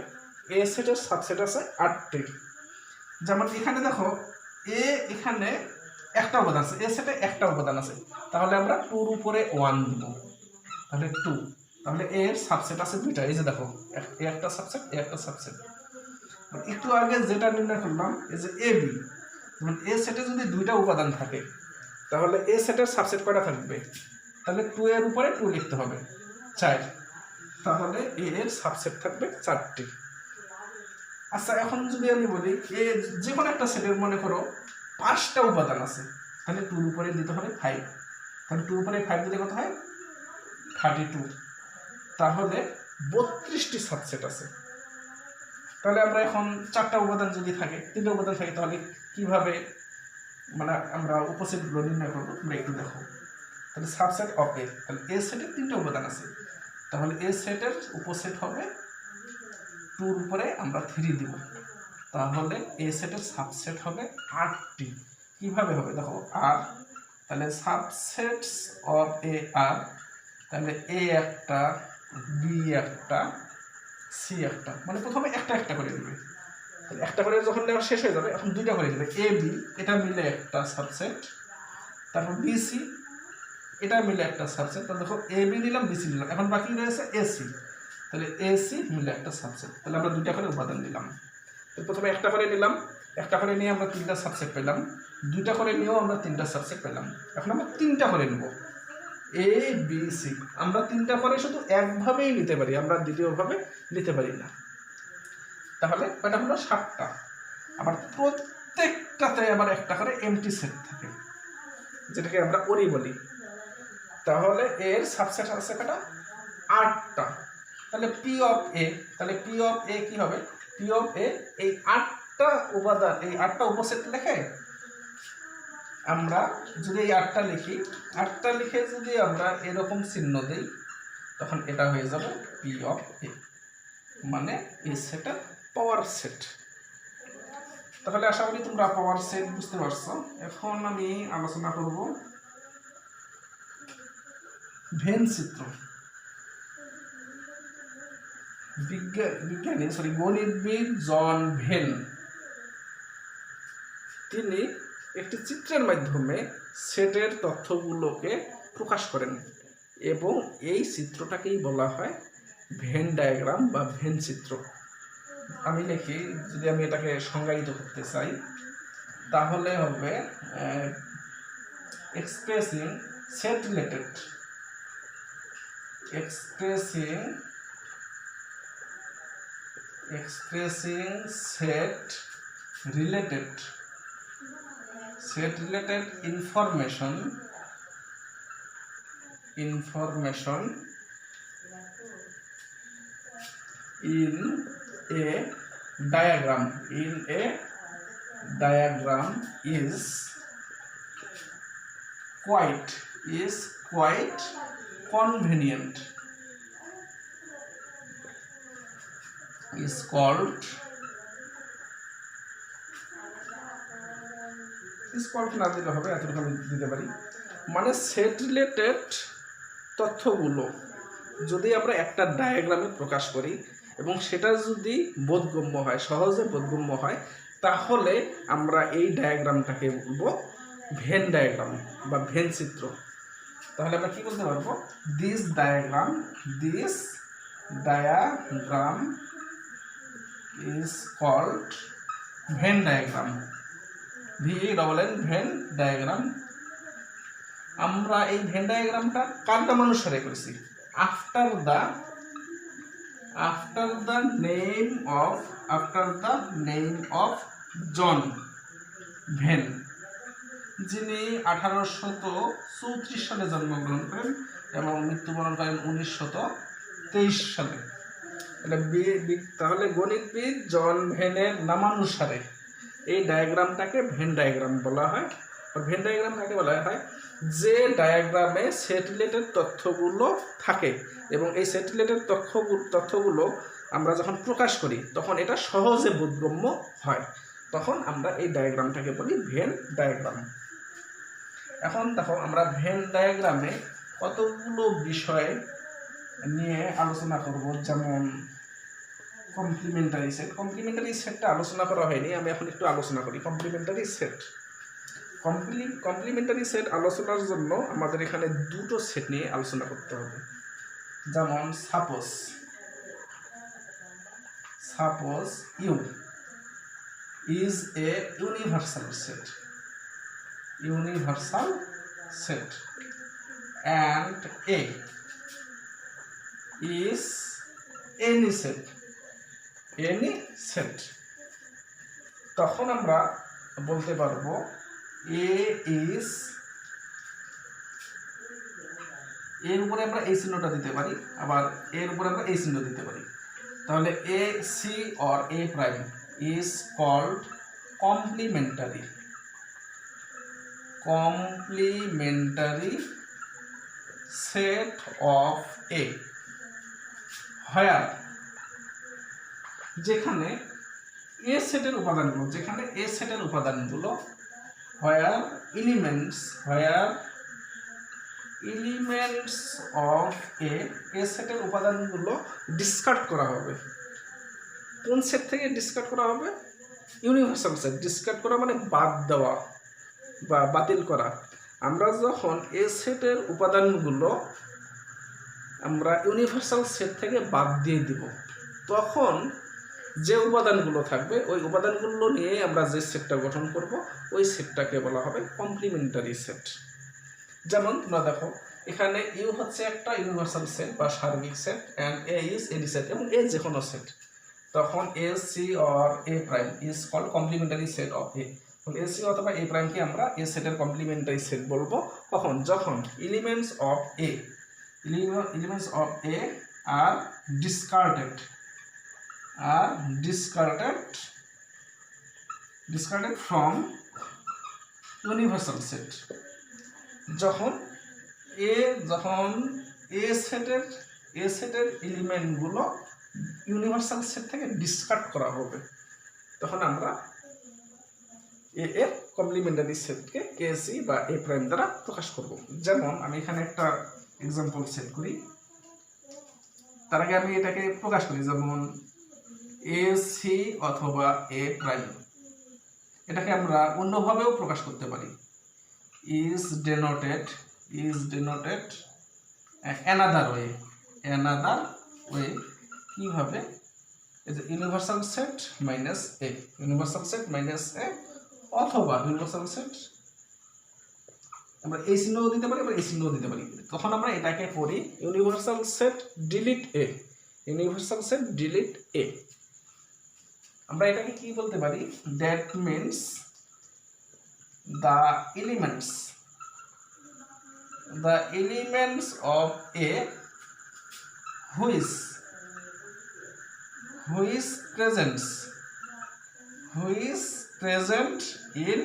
এ সেটের সাবসেট আছে 8টি। যেমন এখানে দেখো এখানে একটা উপাদান আছে, এ সেটে একটা উপাদান আছে, তাহলে আমরা 2 এর উপরে 1 দিব, তাহলে 2। তাহলে এর সাবসেট আছে 2টা, এই যে দেখো একটা সাবসেট। একটু আগে যেটা নির্ণয় করলাম এই যে এ বি, যেমন এ সেটে যদি 2টা উপাদান থাকে তাহলে এ সেটের সাবসেট কয়টা থাকবে? তাহলে 2 এর উপরে 2 লিখতে হবে, 4। তাহলে এ এর সাবসেট থাকবে 4টি। আচ্ছা এখন যদি আমি বলি এ যে কোনো একটা সেটের মনে করো 5টা উপাদান আছে, তাহলে 2 এর উপরে দিতে হবে 5, তাহলে 2 এর উপরে 5 দিলে কত হয়? 32। তাহলে 32টি সাবসেট আছে। তাহলে আমরা এখন 4টা উপাদান যদি থাকে, 3টা উপাদান থাকে, তাহলে কিভাবে মানে আমরা উপসেটগুলো নির্ণয় করবো তোমরা একটু দেখো। তাহলে সাবসেট অফ এ, তাহলে এ সেটে 3টা উপাদান আছে, তাহলে এ সেটের উপসেট হবে 2 এর উপরে আমরা 3 দিব, তাহলে এ সেটের সাবসেট হবে 8টি। কিভাবে হবে দেখো আর, তাহলে সাবসেটস অফ এ আর, তাহলে এ একটা, বি একটা, সি একটা, মানে প্রথমে একটা একটা করে দিবে। তাহলে একটা করে যখন নেওয়া শেষ হয়ে যাবে এখন দুইটা করে দিবে, এ বি এটা মিলে একটা সাবসেট, তারপর বি সি এটা মিলে একটা সাবসেট। তাহলে দেখো এ বি নিলাম, বি সি নিলাম, এখন বাকি রয়েছে এ সি, তাহলে এ সি মিলে একটা সাবসেট। তাহলে আমরা দুইটা করে উপাদান দিলাম। তো প্রথমে একটা করে নিলাম, একটা করে নিয়ে আমরা তিনটা সাবসেট পেলাম, দুইটা করে নিয়েও আমরা তিনটা সাবসেট পেলাম। এখন আমরা তিনটা করে নেব, এ বি সি। আমরা তিনটা করে শুধু একভাবেই নিতে পারি, আমরা দ্বিতীয়ভাবে নিতে পারি না। তাহলে এটা হলো 7টা। আবার প্রত্যেকটাতে আবার একটা করে এমটি সেট থাকে, যেটাকে আমরা ওরি বলি। তাহলে এর সাবসেট আছে কটা? 8টা। তাহলে পি অফ এ, তাহলে পি অফ এ কি হবে? পি অফ এ এই 8টা উপাদান, এই 8টা উপসেট লিখে আমরা যদি এই 8টা লিখি, 8টা লিখে যদি আমরা এরকম চিহ্ন দিই, তখন এটা হয়ে যাবে পি অফ এ, মানে এই সেটের পাওয়ার সেট। তাহলে আশা করি তোমরা পাওয়ার সেট বুঝতে পারছো। এখন আমি আলোচনা করব ভেন চিত্র। গণিতবিদ জন ভেন তিনি একটি চিত্রের মাধ্যমে সেটের তথ্যগুলোকে প্রকাশ করেন এবং এই চিত্রটাকেই বলা হয় ভেন ডায়াগ্রাম বা ভেন চিত্র। আমি লিখি, যদি আমি এটাকে সংজ্ঞায়িত করতে চাই তাহলে হবে expressing set related, expressing set related information in a diagram is quite convenient, is called না দিলে হবে, এতটুকু আমি দিতে পারি। মানে সেট রিলেটেড তথ্যগুলো যদি আমরা একটা ডায়াগ্রামে প্রকাশ করি এবং সেটা যদি বোধগম্য হয়, সহজে বোধগম্য হয়, তাহলে আমরা এই ডায়াগ্রামটাকে বলবো ভেন ডায়াগ্রাম বা ভেন চিত্র। তাহলে আমরা কি বলতে পারবো? This diagram is called Venn diagram, VEN Venn diagram. আমরা এই ভেন ডায়াগ্রামটা কার নাম অনুসারে করেছি? After the name of John Venn, যিনি 1834 সালে জন্মগ্রহণ করেন এবং মৃত্যুবরণ করেন 1923 সালে। তাহলে গণিতবিদ জন ভেনের নামানুসারে এই ডায়াগ্রামটাকে ভেন ডায়াগ্রাম বলা হয়। ভেন ডায়াগ্রাম কাকে বলা হয়? যে ডায়াগ্রামে সেট রিলেটেড তথ্যগুলো থাকে এবং এই সেট রিলেটেড তথ্যগুলো আমরা যখন প্রকাশ করি তখন এটা সহজে বোধগম্য হয়, তখন আমরা এই ডায়াগ্রামটাকে বলি ভেন ডায়াগ্রাম। এখন দেখো আমরা ভেন ডায়াগ্রামে কতগুলো বিষয় নিয়ে আলোচনা করব, যেমন কমপ্লিমেন্টারি সেটটা আলোচনা করা হয়নি, আমি এখন একটু আলোচনা করি কমপ্লিমেন্টারি সেট। কমপ্লিমেন্টারি সেট আলোচনার জন্য আমাদের এখানে দুটো সেট নিয়ে আলোচনা করতে হবে। যেমন suppose U is a universal set and A is any set, তখন আমরা বলতে পারবো A is, এর উপরে আমরা এই চিহ্নটা দিতে পারি, আবার এর উপরে আমরা এই চিহ্ন দিতে পারি। তাহলে A C or A prime is called complementary set of A, where যেখানে A সেটের উপাদানগুলো where elements of a সেটের উপাদানগুলো ডিসকার্ড করা হবে। কোন সেট থেকে ডিসকার্ড করা হবে? Universal set. ডিসকার্ড করা মানে বাদ দেওয়া বা বাতিল করা। আমরা যখন এ সেটের উপাদানগুলো আমরা ইউনিভার্সাল সেট থেকে বাদ দিয়ে দিব, তখন যে উপাদানগুলো থাকবে ওই উপাদানগুলো নিয়ে আমরা যে সেটটা গঠন করব ওই সেটটাকে বলা হবে কমপ্লিমেন্টারি সেট। যেমন তোমরা দেখো, এখানে ইউ হচ্ছে একটা ইউনিভার্সাল সেট বা সার্বিক সেট, and A is any set, এবং এ যে কোনো সেট, তখন A C or A prime is called complementary set of A. A C অথবা এ প্রাইমকে আমরা এ সেটের কমপ্লিমেন্টারি সেট বলবো কখন? যখন elements of A are discarded from universal set। যখন এ সেটের এলিমেন্টগুলো ইউনিভার্সাল সেট থেকে ডিসকার্ড করা হবে, তখন আমরা এর কমপ্লিমেন্টারি সেটকে এ সি বা এ প্রাইম দ্বারা প্রকাশ করব। যেমন আমি এখানে একটা এক্সাম্পল সেট করি, তার আগে আমি এটাকে প্রকাশ করি, যেমন এ সি অথবা এ প্রাইম। এটাকে আমরা অন্যভাবেও প্রকাশ করতে পারি। is denoted another way কিভাবে? ইউনিভার্সাল সেট মাইনাস এ, অথবা ইউনিভার্সাল সেট আমরা এই চিহ্নও দিতে পারি বা এই চিহ্নও দিতে পারি। তখন আমরা এটাকে পড়ি ইউনিভার্সাল সেট ডিলিট এ। আমরা এটাকে কি বলতে পারি? That means the elements of a who is present in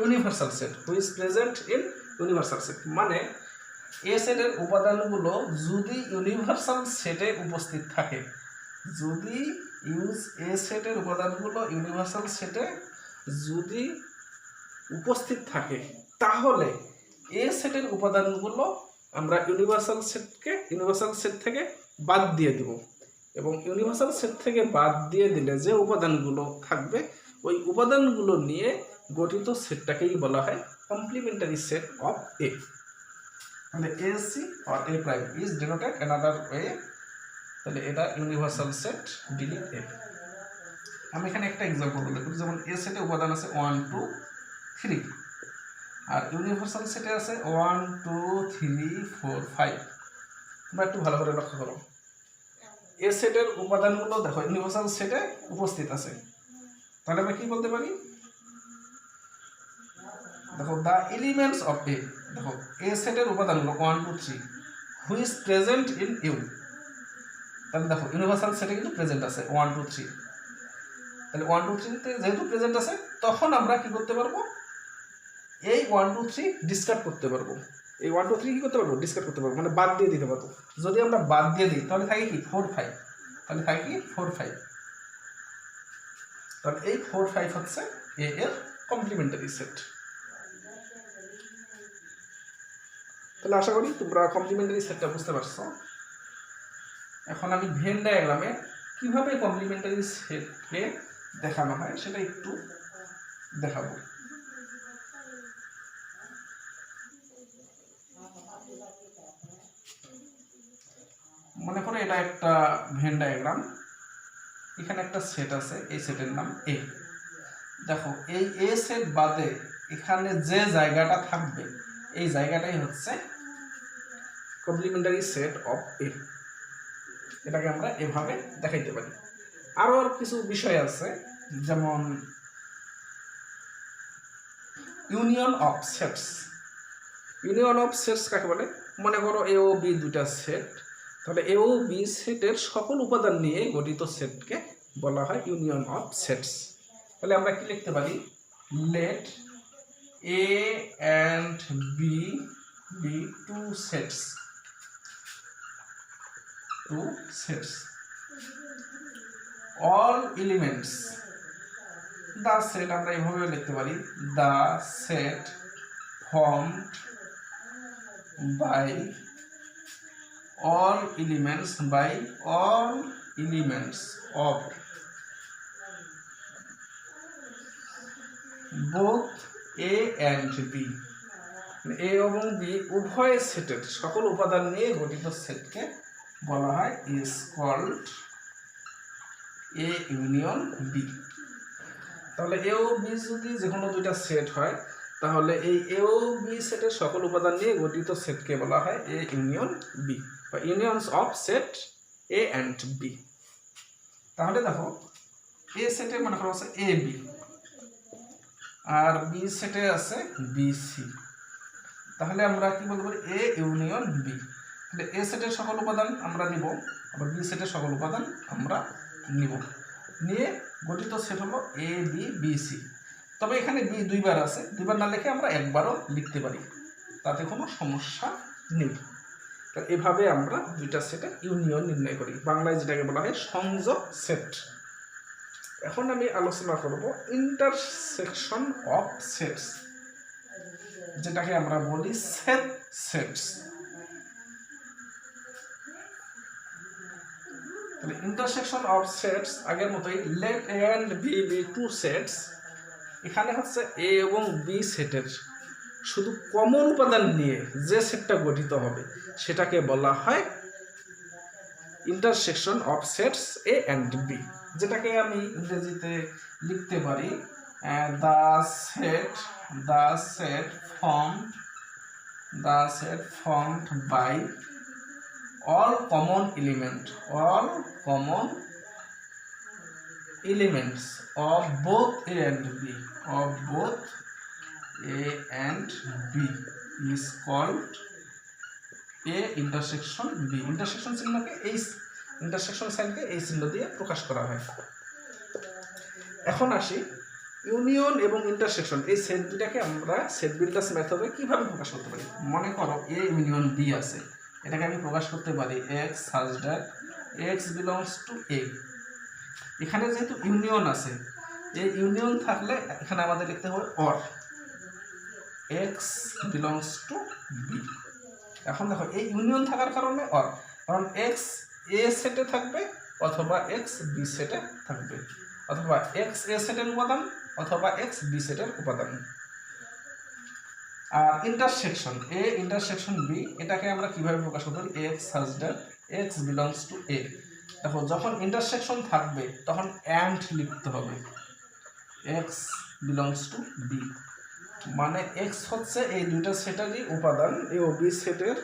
universal set মানে এ সেটের উপাদানগুলো যদি ইউনিভার্সাল সেটে উপস্থিত থাকে, তাহলে এ সেটের উপাদানগুলো আমরা ইউনিভার্সাল সেট থেকে বাদ দিয়ে দিব, এবং ইউনিভার্সাল সেট থেকে বাদ দিয়ে দিলে যে উপাদানগুলো থাকবে ওই উপাদানগুলো নিয়ে গঠিত সেটটাকেই বলা হয় কমপ্লিমেন্টারি সেট অফ এ। তাহলে A C or A prime is denoted another way, তাহলে এটা ইউনিভার্সাল সেট ডিলিট এ। আমি এখানে একটা এক্সাম্পল বলে দিই, যেমন এ সেটে উপাদান আছে 1 2 3, আর ইউনিভার্সাল সেটে আছে 1 2 3 4 5। তোমরা একটু ভালো করে লক্ষ্য করো, এ সেটের উপাদানগুলো দেখো ইউনিভার্সাল সেটে উপস্থিত আছে, তাহলে আমরা কি বলতে পারি? দেখো দ্য এলিমেন্টস অফ এ, দেখো এ সেটের উপাদানগুলো 1 2 3 who is present in U. তাহলে দেখো ইউনিভার্সাল সেটে কিন্তু প্রেজেন্ট আছে 1 2 3, তাহলে 1 2 3 তে যেহেতু প্রেজেন্ট আছে, তখন আমরা কি করতে পারবো? এই 1 2 3 ডিসকার্ড করতে পারবো। এই 1 2 3 কি করতে পারবো? ডিসকার্ড করতে পারবো, মানে বাদ দিয়ে দিতে পারবো। যদি আমরা বাদ দিয়ে দিই তাহলে থাকে কি 4 5, তাহলে থাকে কি 4 5। তাহলে এই 4 5 হচ্ছে এ এর কমপ্লিমেন্টারি সেট। তাহলে আশা করি তোমরা কমপ্লিমেন্টারি সেটটা বুঝতে পারছো। এখন আমি ভেন ডায়াগ্রামে কিভাবে কমপ্লিমেন্টারি সেটকে দেখানো হয় সেটা একটু দেখাবো। মনে করো এটা একটা ভেন ডায়াগ্রাম, এখানে একটা সেট আছে, এই সেটের নাম এ। দেখো এই এ সেট বাদে এখানে যে জায়গাটা থাকবে এই জায়গাটাই হচ্ছে কমপ্লিমেন্টারি সেট অফ এ। এটাকে আমরা এভাবে দেখাইতে পারি। আরো কিছু বিষয় আছে, যেমন ইউনিয়ন অফ সেটস কাকে বলে? মনে করো এ ও বি দুটা সেট, তাহলে এ ও বি সেটের সকল উপাদান নিয়ে গঠিত সেটকে বলা হয় ইউনিয়ন অফ সেটস। তাহলে আমরা কি লিখতে পারি? Let A and B be two sets. All elements the set আমরা এভাবে লিখতে পারি, the set formed by all elements of both A and B, A এবং B উভয় সেটের সকল উপাদান নিয়ে গঠিত সেটকে বলা হয় is called A union B। তাহলে A ও B যদি যে কোনো দুইটা সেট হয় তাহলে এই A ও B সেটের সকল উপাদান নিয়ে গঠিত সেটকে বলা হয় A ইউনিয়ন B বা unions of set A and B। তাহলে দেখো A সেটে মনে করো আছে AB আর B সেটে আছে BC, তাহলে আমরা কি বলতে পারি A ইউনিয়ন B। তাহলে A সেটের সকল উপাদান আমরা নিব, আবার B সেটের সকল উপাদান আমরা নিব, নিয়ে গঠিত সেট হলো A B BC। তবে এখানে B দুইবার আছে, দুইবার না লিখে আমরা একবারও লিখতে পারি, তাতে কোনো সমস্যা নেই। তাহলে এভাবে আমরা দুইটা সেটের ইউনিয়ন নির্ণয় করি, বাংলায় যেটাকে বলা হয় সংযোগ সেট। এখন আমি আলোচনা করব ইন্টারসেকশন অফ সেটস, যেটাকে আমরা বলি সেট সেটস। তাহলে ইন্টারসেকশন অফ সেটস আগের মতোই, late A and B be two sets। এখানে হচ্ছে A এবং B সেটের শুধু কমন উপাদান নিয়ে যে সেটটা গঠিত হবে সেটাকে বলা হয় intersection of sets A and B, যেটাকে আমি ইংরেজিতে লিখতে পারি the set formed by all common elements of both A and B is called A intersection B। Intersection চিহ্নকে এই ইন্টারসেকশন সাইনকে এই চিহ্ন দিয়ে প্রকাশ করা হয়। এখন আসি ইউনিয়ন এবং ইন্টারসেকশন, এই সেট দুটাকে আমরা সেট বিল্ডার্স মেথডে কিভাবে প্রকাশ করতে পারি। মনে করো A ইউনিয়ন B আছে, এটাকে আমি প্রকাশ করতে পারি x such that x belongs to A। এখানে যেহেতু ইউনিয়ন আছে, এই ইউনিয়ন থাকলে এখানে আমাদের লিখতে হবে or x belongs to B। এখন দেখো এই ইউনিয়ন থাকার কারণে or, কারণ x A সেটে থাকবে অথবা x B সেটে থাকবে, অথবা x A সেটের উপাদান অথবা x B সেটের উপাদান। আর ইন্টারসেকশন A ইন্টারসেকশন B, এটাকে আমরা কিভাবে প্রকাশ করতে পারি, x such that x belongs to A। দেখো যখন ইন্টারসেকশন থাকবে তখন and লিখতে হবে, x belongs to B, মানে x হচ্ছে এই দুইটা সেটেরই উপাদান, A ও B সেটের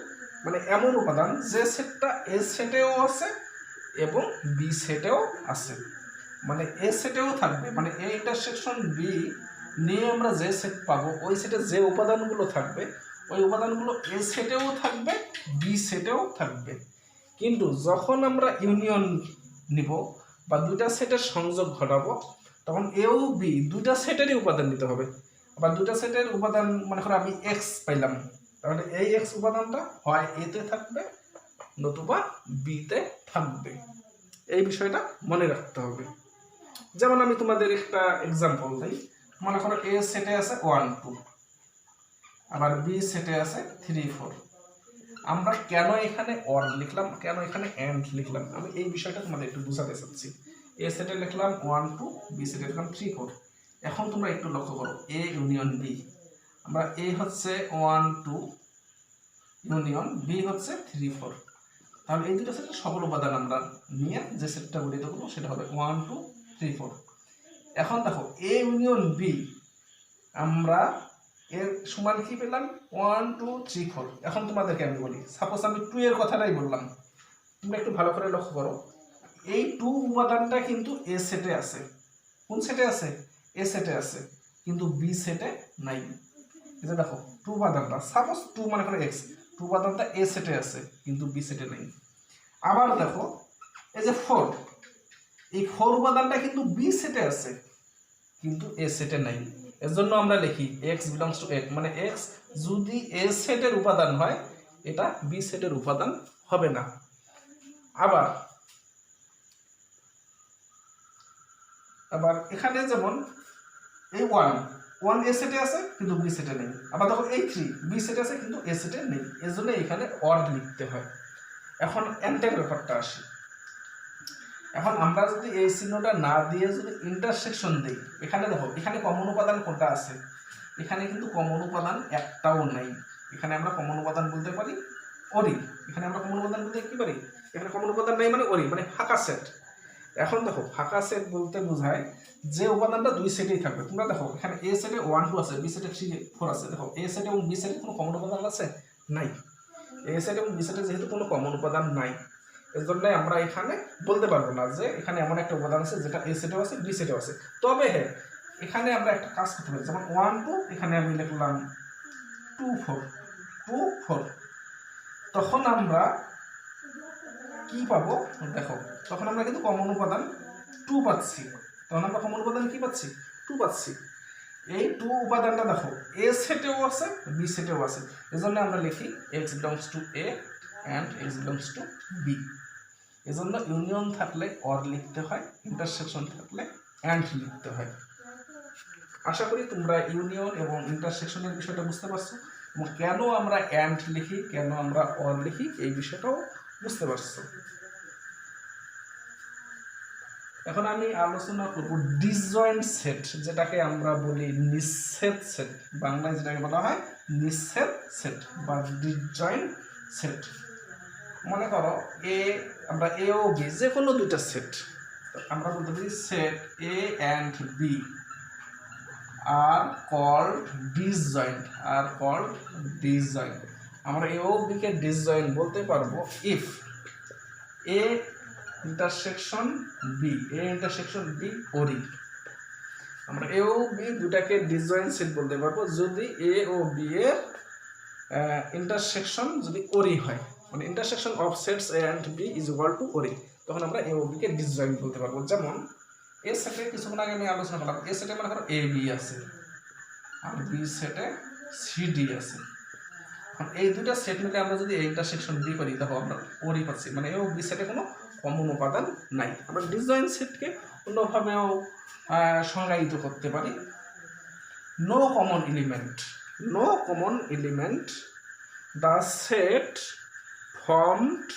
মানে এমন উপাদান যে সেটটা A সেটেও আছে এবং B সেটেও আছে, মানে A সেটেও থাকবে, মানে A ইন্টারসেকশন B নিয়ে আমরা যে সেট পাবো ওই সেটে যে উপাদানগুলো থাকবে ওই উপাদানগুলো A সেটেও থাকবে B সেটেও থাকবে। কিন্তু যখন আমরা ইউনিয়ন নিব বা দুইটা সেটের সংযোগ ঘটাবো তখন A ও B দুইটা সেটেরই উপাদান নিতে হবে। আবার দুইটা সেটের উপাদান মনে করো আমি x পাইলাম, তাহলে এই x উপাদানটা হয় A তে থাকবে নতুবা B তে থাকবে, এই বিষয়টা মনে রাখতে হবে। যেমন আমি তোমাদের একটা এক্সাম্পল দিই, মনে করো A সেটে আছে 1 2, আবার B সেটে আছে 3 4। আমরা কেন এখানে or লিখলাম, কেন এখানে and লিখলাম, আমি এই বিষয়টা তোমাদের একটু বোঝাতে চাচ্ছি। A সেটে লিখলাম 1 2, B সেটে লিখলাম 3 4। এখন তোমরা একটু লক্ষ্য করো A ইউনিয়ন B, আমরা A হচ্ছে 1 2 ইউনিয়ন B হচ্ছে 3 4, তাহলে এই দুটো সেটের সকল উপাদান আমরা নিয়ে যে সেটটা গঠিত করব সেটা হবে 1 2 3 4। এখন দেখো A ইউনিয়ন B আমরা এর সমান কি পেলাম 1 2 3 4। এখন তোমাদেরকে আমি বলি, সাপোজ আমি 2 এর কথাটাই বললাম, তোমরা একটু ভালো করে লক্ষ্য করো এই 2 উপাদানটা কিন্তু A সেটে আছে। কোন সেটে আছে? A সেটে আছে, কিন্তু B সেটে নাই। এই যে দেখো 2 উপাদানটা, সাপোজ 2 মানে করে x, 2 উপাদানটা A সেটে আছে কিন্তু B সেটে নাই। আবার দেখো এই যে 4, এই 4 উপাদানটা কিন্তু B সেটে আছে কিন্তু A সেটে নাই। এর জন্য আমরা লিখি x belongs to A, মানে x যদি A সেটের উপাদান হয় এটা B সেটের উপাদান হবে না। আবার এখানে যেমন এই 1 এ সেটে আছে কিন্তু বি সেটে নেই। আবার দেখো এই 3 বি সেটে আছে কিন্তু এ সেটে নেই, এজন্য এখানে অড লিখতে হয়। এখন এন্টের ব্যাপারটা আসি। এখন আমরা যদি এই চিহ্নটা না দিয়ে যদি ইন্টারসেকশন দেই, এখানে দেখো এখানে কমন উপাদান কোনটা আছে, এখানে কিন্তু কমন উপাদান একটাও নাই। এখানে আমরা কমন উপাদান বলতে পারি ওরি, এখানে আমরা কমন উপাদান বলতে কি পারি, এখানে কমন উপাদান নাই মানে ওরি, মানে ফাঁকা সেট। এখন দেখো ফাঁকা সেট বলতে বোঝায় যে উপাদানটা দুই সেটেই থাকবে। তোমরা দেখো এখানে এ সেটে 1 2 আছে, বি সেটে 3 4 আছে। দেখো এ সেট এবং বি সেটে কোনো কমন উপাদান আছে নাই, এ সেট এবং বি সেটে যেহেতু কোনো কমন উপাদান নাই, এর জন্য আমরা এখানে বলতে পারবো না যে এখানে এমন একটা উপাদান আছে যেটা এ সেটেও আছে বি সেটেও আছে। তবে হ্যাঁ, এখানে আমরা একটা কাজ করতে পারি, যেমন 1 2 এখানে আমি লিখলাম 2 4 2 4, তখন আমরা কি পাবো দেখো, তখন আমরা কিন্তু কমন উপাদান 2 পাচ্ছি। তখন আমরা কমন উপাদান কি পাচ্ছি, 2 পাচ্ছি। এই 2 উপাদানটা দেখো এ সেটেও আছে বি সেটেও আছে, এজন্য আমরা লিখি x belongs to a and x belongs to b। এজন্য ইউনিয়ন থাকলে অর লিখতে হয়, ইন্টারসেকশন থাকলে অ্যান্ড লিখতে হয়। আশা করি তোমরা ইউনিয়ন এবং ইন্টারসেকশনের বিষয়টা বুঝতে পারছো, এবং কেন আমরা অ্যান্ড লিখি, কেন আমরা অর লিখি, এই বিষয়টাও বুঝতে পারছো। এখন আমি আলোচনা করব ডিসজয়েন্ট সেট, যেটাকে আমরা বলি নিঃছেদ সেট, বাংলায় যেটাকে বলা হয় নিঃছেদ সেট বা ডিসজয়েন্ট সেট। মনে করো আমরা এ ও বি যে কোনো দুইটা সেট, আমরা বলতে পারি set A and B are called disjoint, আমরা এ ও বি কে ডিসজয়েন্ট বলতে পারবো if A intersection B, A intersection B ওরি। আমরা এ ও বি দুটাকে ডিসজয়েন্ট সেট বলতে পারবো যদি এ ও বি এর ইন্টারসেকশন যদি ওরি হয়, মানে intersection of sets A and B is equal to ওরি, তখন আমরা এ ও বি কে ডিসজয়েন্ট বলতে পারবো। যেমন এ সেটে কিছুক্ষণ আগে আমি আলোচনা করলাম, এ সেটে মনে করো এ বি আছে আর বি সেটে সি ডি আছে। এই দুটা সেট মিলে আমরা যদি এই ইন্টারসেকশন বি করি, দেখো আমরা ওরি পাচ্ছি, মানে এ ও বি সেটে কোনো কমন উপাদান নাই। আমরা ডিসজয়েন্ট সেটকে অন্যভাবেও সংজ্ঞায়িত করতে পারি, no common element the set formed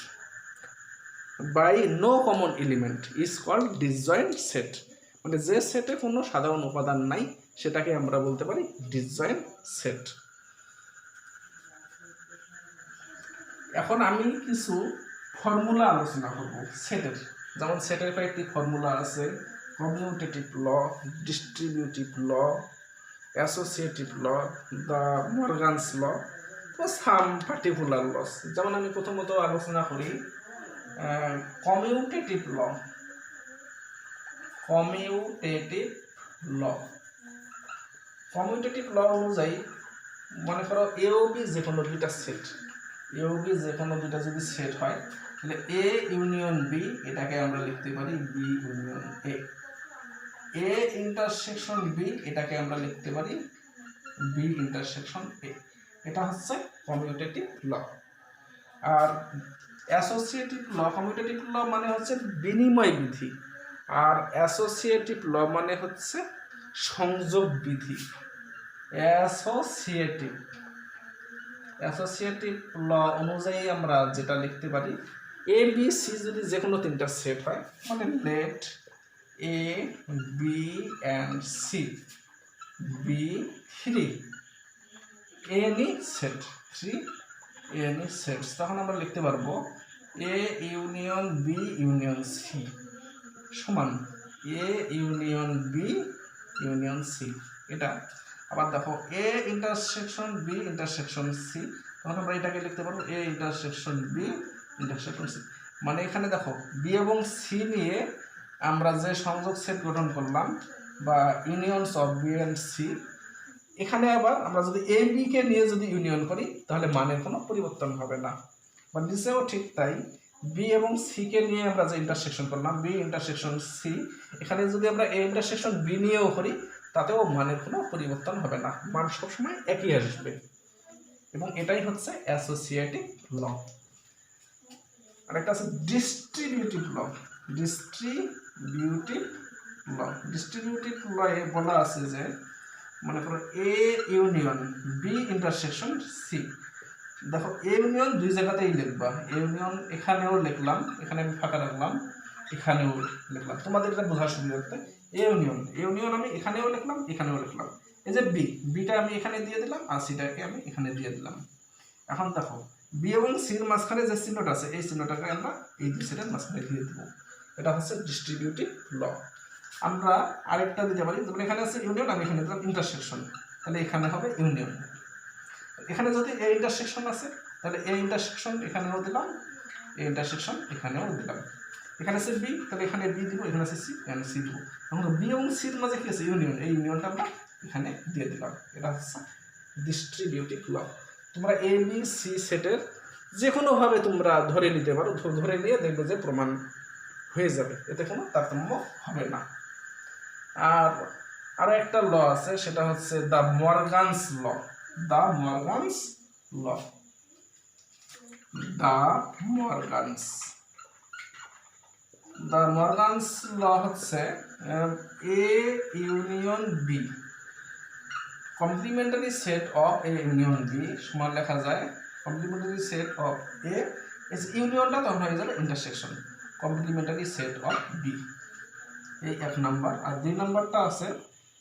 by no common element is called disjoint set। মানে যে সেটে কোনো সাধারণ উপাদান নাই সেটাকে আমরা বলতে পারি ডিসজয়েন্ট সেট। এখন আমি কিছু ফর্মুলা আলোচনা করব সেটের, যেমন সেটের কয়েকটি ফর্মুলা আছে, commutative law, distributive law, associative law, De Morgan's law, some particular laws. যেমন আমি প্রথমত আলোচনা করি কমিউটেটিভ ল। কমিউটেটিভ ল অনুযায়ী মনে করো এ ও বি যে কোনো দুইটা সেট, যদি সেট হয় তাহলে এ ইউনিয়ন বি এটাকে আমরা লিখতে পারি B union A, A intersection B এটাকে আমরা লিখতে পারি বি ইন্টারসেকশন এ। এটা হচ্ছে কমিউটেটিভ ল। আর কমিউটেটিভ ল মানে হচ্ছে বিনিময় বিধি, আর অ্যাসোসিয়েটিভ ল মানে হচ্ছে সংযোগ বিধি। অ্যাসোসিয়েটিভ ল অনুযায়ী আমরা যেটা লিখতে পারি, এ বি সি যদি যে কোনো তিনটা সেট হয়, মানে let A B and C be 3 any sets, তখন আমরা লিখতে পারবো A union B union C সমান A union B union C. এটা আবার দেখো A intersection B intersection C, তখন আমরা এটাকে লিখতে পারবো A intersection B intersection C. মানে এখানে দেখো বি এবং সি নিয়ে আমরা যে সংযোগ সেট গঠন করলাম বা unions of B and C, এখানে আবার আমরা যদি এ বি কে নিয়ে যদি ইউনিয়ন করি তাহলে মানের কোনো পরিবর্তন হবে না। বা নিচেও ঠিক তাই, বি এবং সি কে নিয়ে আমরা যে ইন্টারসেকশন করলাম বি ইন্টারসেকশন সি, এখানে যদি আমরা এ ইন্টারসেকশন বি নিয়েও করি তাতেও মানের কোনো পরিবর্তন হবে না, মান সবসময় একই আসবে। এবং এটাই হচ্ছে অ্যাসোসিয়েটিভ ল। আর একটা আছে ডিস্ট্রিবিউটিভ ল। ডিস্ট্রিবিউটিভ ল এ বলা আছে যে মনে করো A union B intersection C. দেখো এ ইউনিয়ন দুই জায়গাতেই লিখবা, এ ইউনিয়ন এখানেও লিখলাম, এখানে আমি ফাঁকা রাখলাম, এখানেও লিখলাম, তোমাদের এটা বোঝার সুবিধার্থে এ ইউনিয়ন আমি এখানেও লিখলাম, এখানেও লিখলাম। এই যে বিটা আমি এখানে দিয়ে দিলাম আর সিটাকে আমি এখানে দিয়ে দিলাম। এখন দেখো বি এবং সির মাঝখানে যে চিহ্নটা আছে এই চিহ্নটাকে আমরা এই দুই সেটের মাঝখানে দিয়ে দেবো। এটা হচ্ছে ডিস্ট্রিবিউটিভ ল। আমরা আরেকটা দিতে পারি, যেমন এখানে আছে ইউনিয়ন, আমি এখানে দিলাম ইন্টারসেকশন, তাহলে এখানে হবে ইউনিয়ন। এখানে যদি এ ইন্টারসেকশন আছে তাহলে এ ইন্টারসেকশন এখানেও দিলাম, এ ইন্টারসেকশন এখানেও দিলাম। এখানে আছে বি তাহলে এখানে বি দিব, এখানে আছে সি এখানে সি দিব। এখন বি এবং সির মাঝে কি আছে ইউনিয়ন, এই ইউনিয়নটা আমরা এখানে দিয়ে দিলাম। এটা হচ্ছে ডিস্ট্রিবিউটিভ ল। তোমরা এ বি সি সেটের যে কোনোভাবে তোমরা ধরে নিতে পারো, ধরে নিয়ে দেখবে যে প্রমাণ হয়ে যাবে, এতে কোনো তারতম্য হবে না। আর আরো একটা ল আছে, সেটা হচ্ছে De Morgan's law. De Morgan's law, De Morgan's De Morgan's law হচ্ছে A union B complementary set of A union B সমান লেখা যায় কমপ্লিমেন্টারি সেট অফ এ ইউনিয়নটা তখন হয়ে যাবে intersection complementary set of B. এই এক নাম্বার। আর দুই নাম্বারটা আছে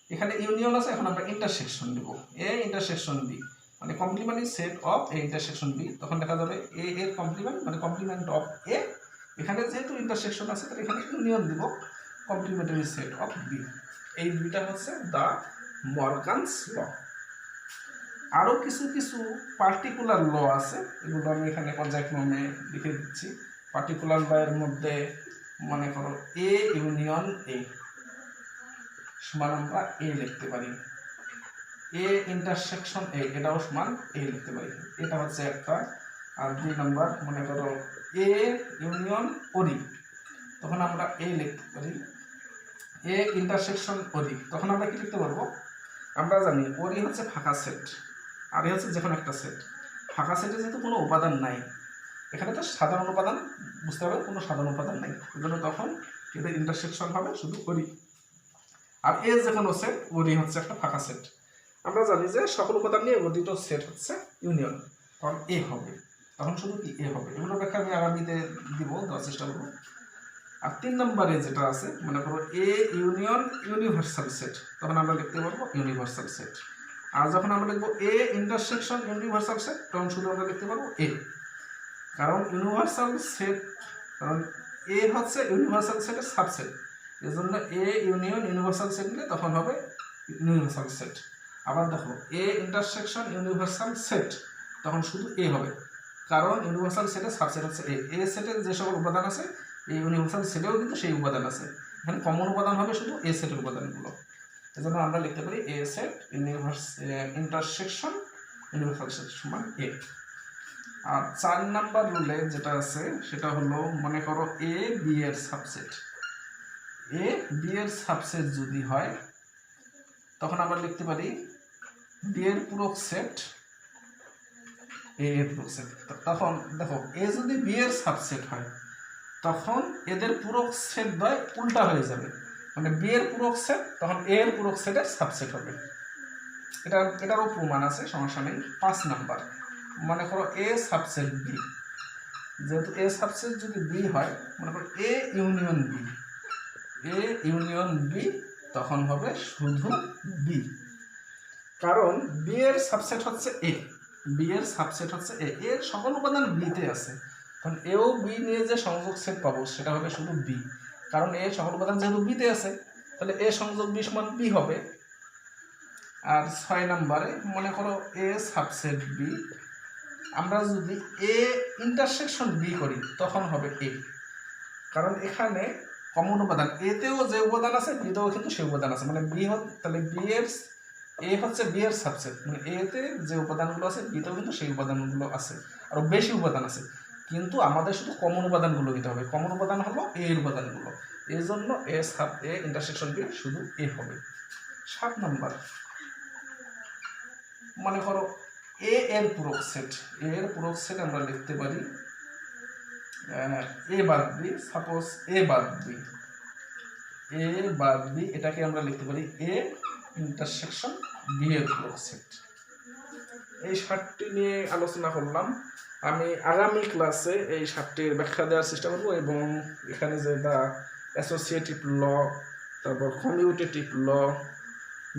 এখানে ইউনিয়ন আছে, এখন আমরা ইন্টারসেকশন দেব এ ইন্টারসেকশন বি, মানে complementary set of A intersection B. তখন দেখা যাবে এ এর কমপ্লিমেন্ট মানে কমপ্লিমেন্ট অফ এ, এখানে যেহেতু ইন্টারসেকশন আছে তাহলে এখানে ইউনিয়ন দিব কমপ্লিমেন্টারি সেট অফ বি। এই দুইটা হচ্ছে দ্য মর্গানস ল। আরও কিছু কিছু পার্টিকুলার ল আছে, এগুলো আমি এখানে পর্যায়ক্রমে লিখে দিচ্ছি। পার্টিকুলার ল এর মধ্যে মনে করো এ ইউনিয়ন এ সমান আমরা এ লিখতে পারি, এ ইন্টারসেকশন এ এটাও সমান এ লিখতে পারি, এটা হচ্ছে একটা। আর দুই নম্বর মনে করো এ ইউনিয়ন ওডি, তখন আমরা এ লিখতে পারি, এ ইন্টারসেকশন ওডি, তখন আমরা কি লিখতে পারবো, আমরা জানি ওডি হচ্ছে ফাঁকা সেট আর এ হচ্ছে যে কোনো একটা সেট। ফাঁকা সেটে যেহেতু কোনো উপাদান নাই, এখানে তো সাধারণ উপাদান বুঝতে হবে, কোনো সাধারণ উপাদান নাই, এই জন্য তখন এদের ইন্টারসেকশন হবে শুধু ওডি। আর এ যে কোনো সেট, ওডি হচ্ছে একটা ফাঁকা সেট। আমরা জানি যে সকল উপাদান নিয়ে গঠিত সেট হচ্ছে ইউনিয়ন, তখন এ হবে, তখন শুধু কি এ হবে। এগুলো ব্যাখ্যা আমি আগামীতে দিব, দেওয়ার চেষ্টা করবো। আর তিন নম্বরে যেটা আছে মনে করো এ ইউনিয়ন ইউনিভার্সাল সেট, তখন আমরা লিখতে পারবো ইউনিভার্সাল সেট। আর যখন আমরা লিখবো এ ইন্টারসেকশন ইউনিভার্সাল সেট, তখন শুধু আমরা লিখতে পারবো এ, কারণ ইউনিভার্সাল সেট, কারণ এ হচ্ছে ইউনিভার্সাল সেটের সাবসেট, এই জন্য এ ইউনিয়ন ইউনিভার্সাল সেট নিলে তখন হবে ইউনিভার্সাল সেট। আবার দেখো এ ইন্টারসেকশন ইউনিভার্সাল সেট, তখন শুধু এ হবে, কারণ ইউনিভার্সাল সেটের সাবসেট হচ্ছে এ। এ সেটের যে সকল উপাদান আছে এই ইউনিভার্সাল সেটেও কিন্তু সেই উপাদান আছে, এখানে কমন উপাদান হবে শুধু এ সেটের উপাদানগুলো, এজন্য আমরা লিখতে পারি এ সেট ইন্টারসেকশন ইউনিভার্সাল সেট সমান এ। আর 4 নাম্বার রুলে যেটা আছে সেটা হলো মনে করো এ বি এর সাবসেট, এ বি এর সাবসেট যদি হয় তখন আমরা লিখতে পারি বি এর পূরক সেট এ এর পূরক সেট। তখন দেখো এ যদি বি এর সাবসেট হয় তখন এদের পূরক সেট দ্বয় উল্টা হয়ে যাবে, মানে বি এর পূরক সেট তখন এ এর পূরক সেটের সাবসেট হবে। এটারও প্রমাণ আছে, সমস্যা নেই। 5 নাম্বার মনে করো এ সাবসেট বি, যেহেতু এ সাবসেট যদি বি হয় মনে করো A union B, A union B তখন হবে শুধু বি, কারণ বি এর সাবসেট হচ্ছে এ, বি এর সাবসেট হচ্ছে এ, এর সকল উপাদান বিতে আছে, কারণ এও বি নিয়ে যে সংযোগ সেট পাবো সেটা হবে শুধু বি, কারণ এ সকল উপাদান যেহেতু বিতে আছে তাহলে এ সংযোগ বি সমান বি হবে। আর 6 নম্বরে মনে করো এ সাবসেট বি, আমরা যদি এ ইন্টারসেকশন বি করি তখন হবে এ, কারণ এখানে কমন উপাদান এতেও যে উপাদান আছে বিতেও কিন্তু সেই উপাদান আছে, মানে বি তাহলে বি এর এ হচ্ছে বি এর সাবসেট, মানে এতে যে উপাদানগুলো আছে বিতেও কিন্তু সেই উপাদানগুলো আছে, আরো বেশি উপাদান আছে, কিন্তু আমাদের শুধু কমন উপাদানগুলো দিতে হবে, কমন উপাদান হলো এ এর উপাদানগুলো, এই জন্য এ ইন্টারসেকশন বি শুধু এ হবে। 7 নম্বর মনে করো এ এর পূরক সেট, এ এর পূরক সেট আমরা লিখতে পারি এ বাদ বি, সাপোজ এ বাদ বি, এ বা বি, এটাকে আমরা লিখতে পারি এ ইন্টারসেকশন বি এর ব্লক সেট। এই 7টি নিয়ে আলোচনা করলাম। আমি আগামী ক্লাসে এই 7টির ব্যাখ্যা দেওয়ার চেষ্টা করব এবং এখানে যে দ্য অ্যাসোসিয়েটিভ ল, তারপর commutative law,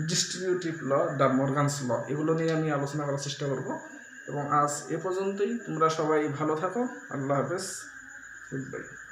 distributive law, De Morgan's law, এগুলো নিয়ে আমি আলোচনা করার চেষ্টা করব। এবং আজ এ পর্যন্তই। তোমরা সবাই ভালো থাকো। আল্লাহ হাফেজ। Good bye.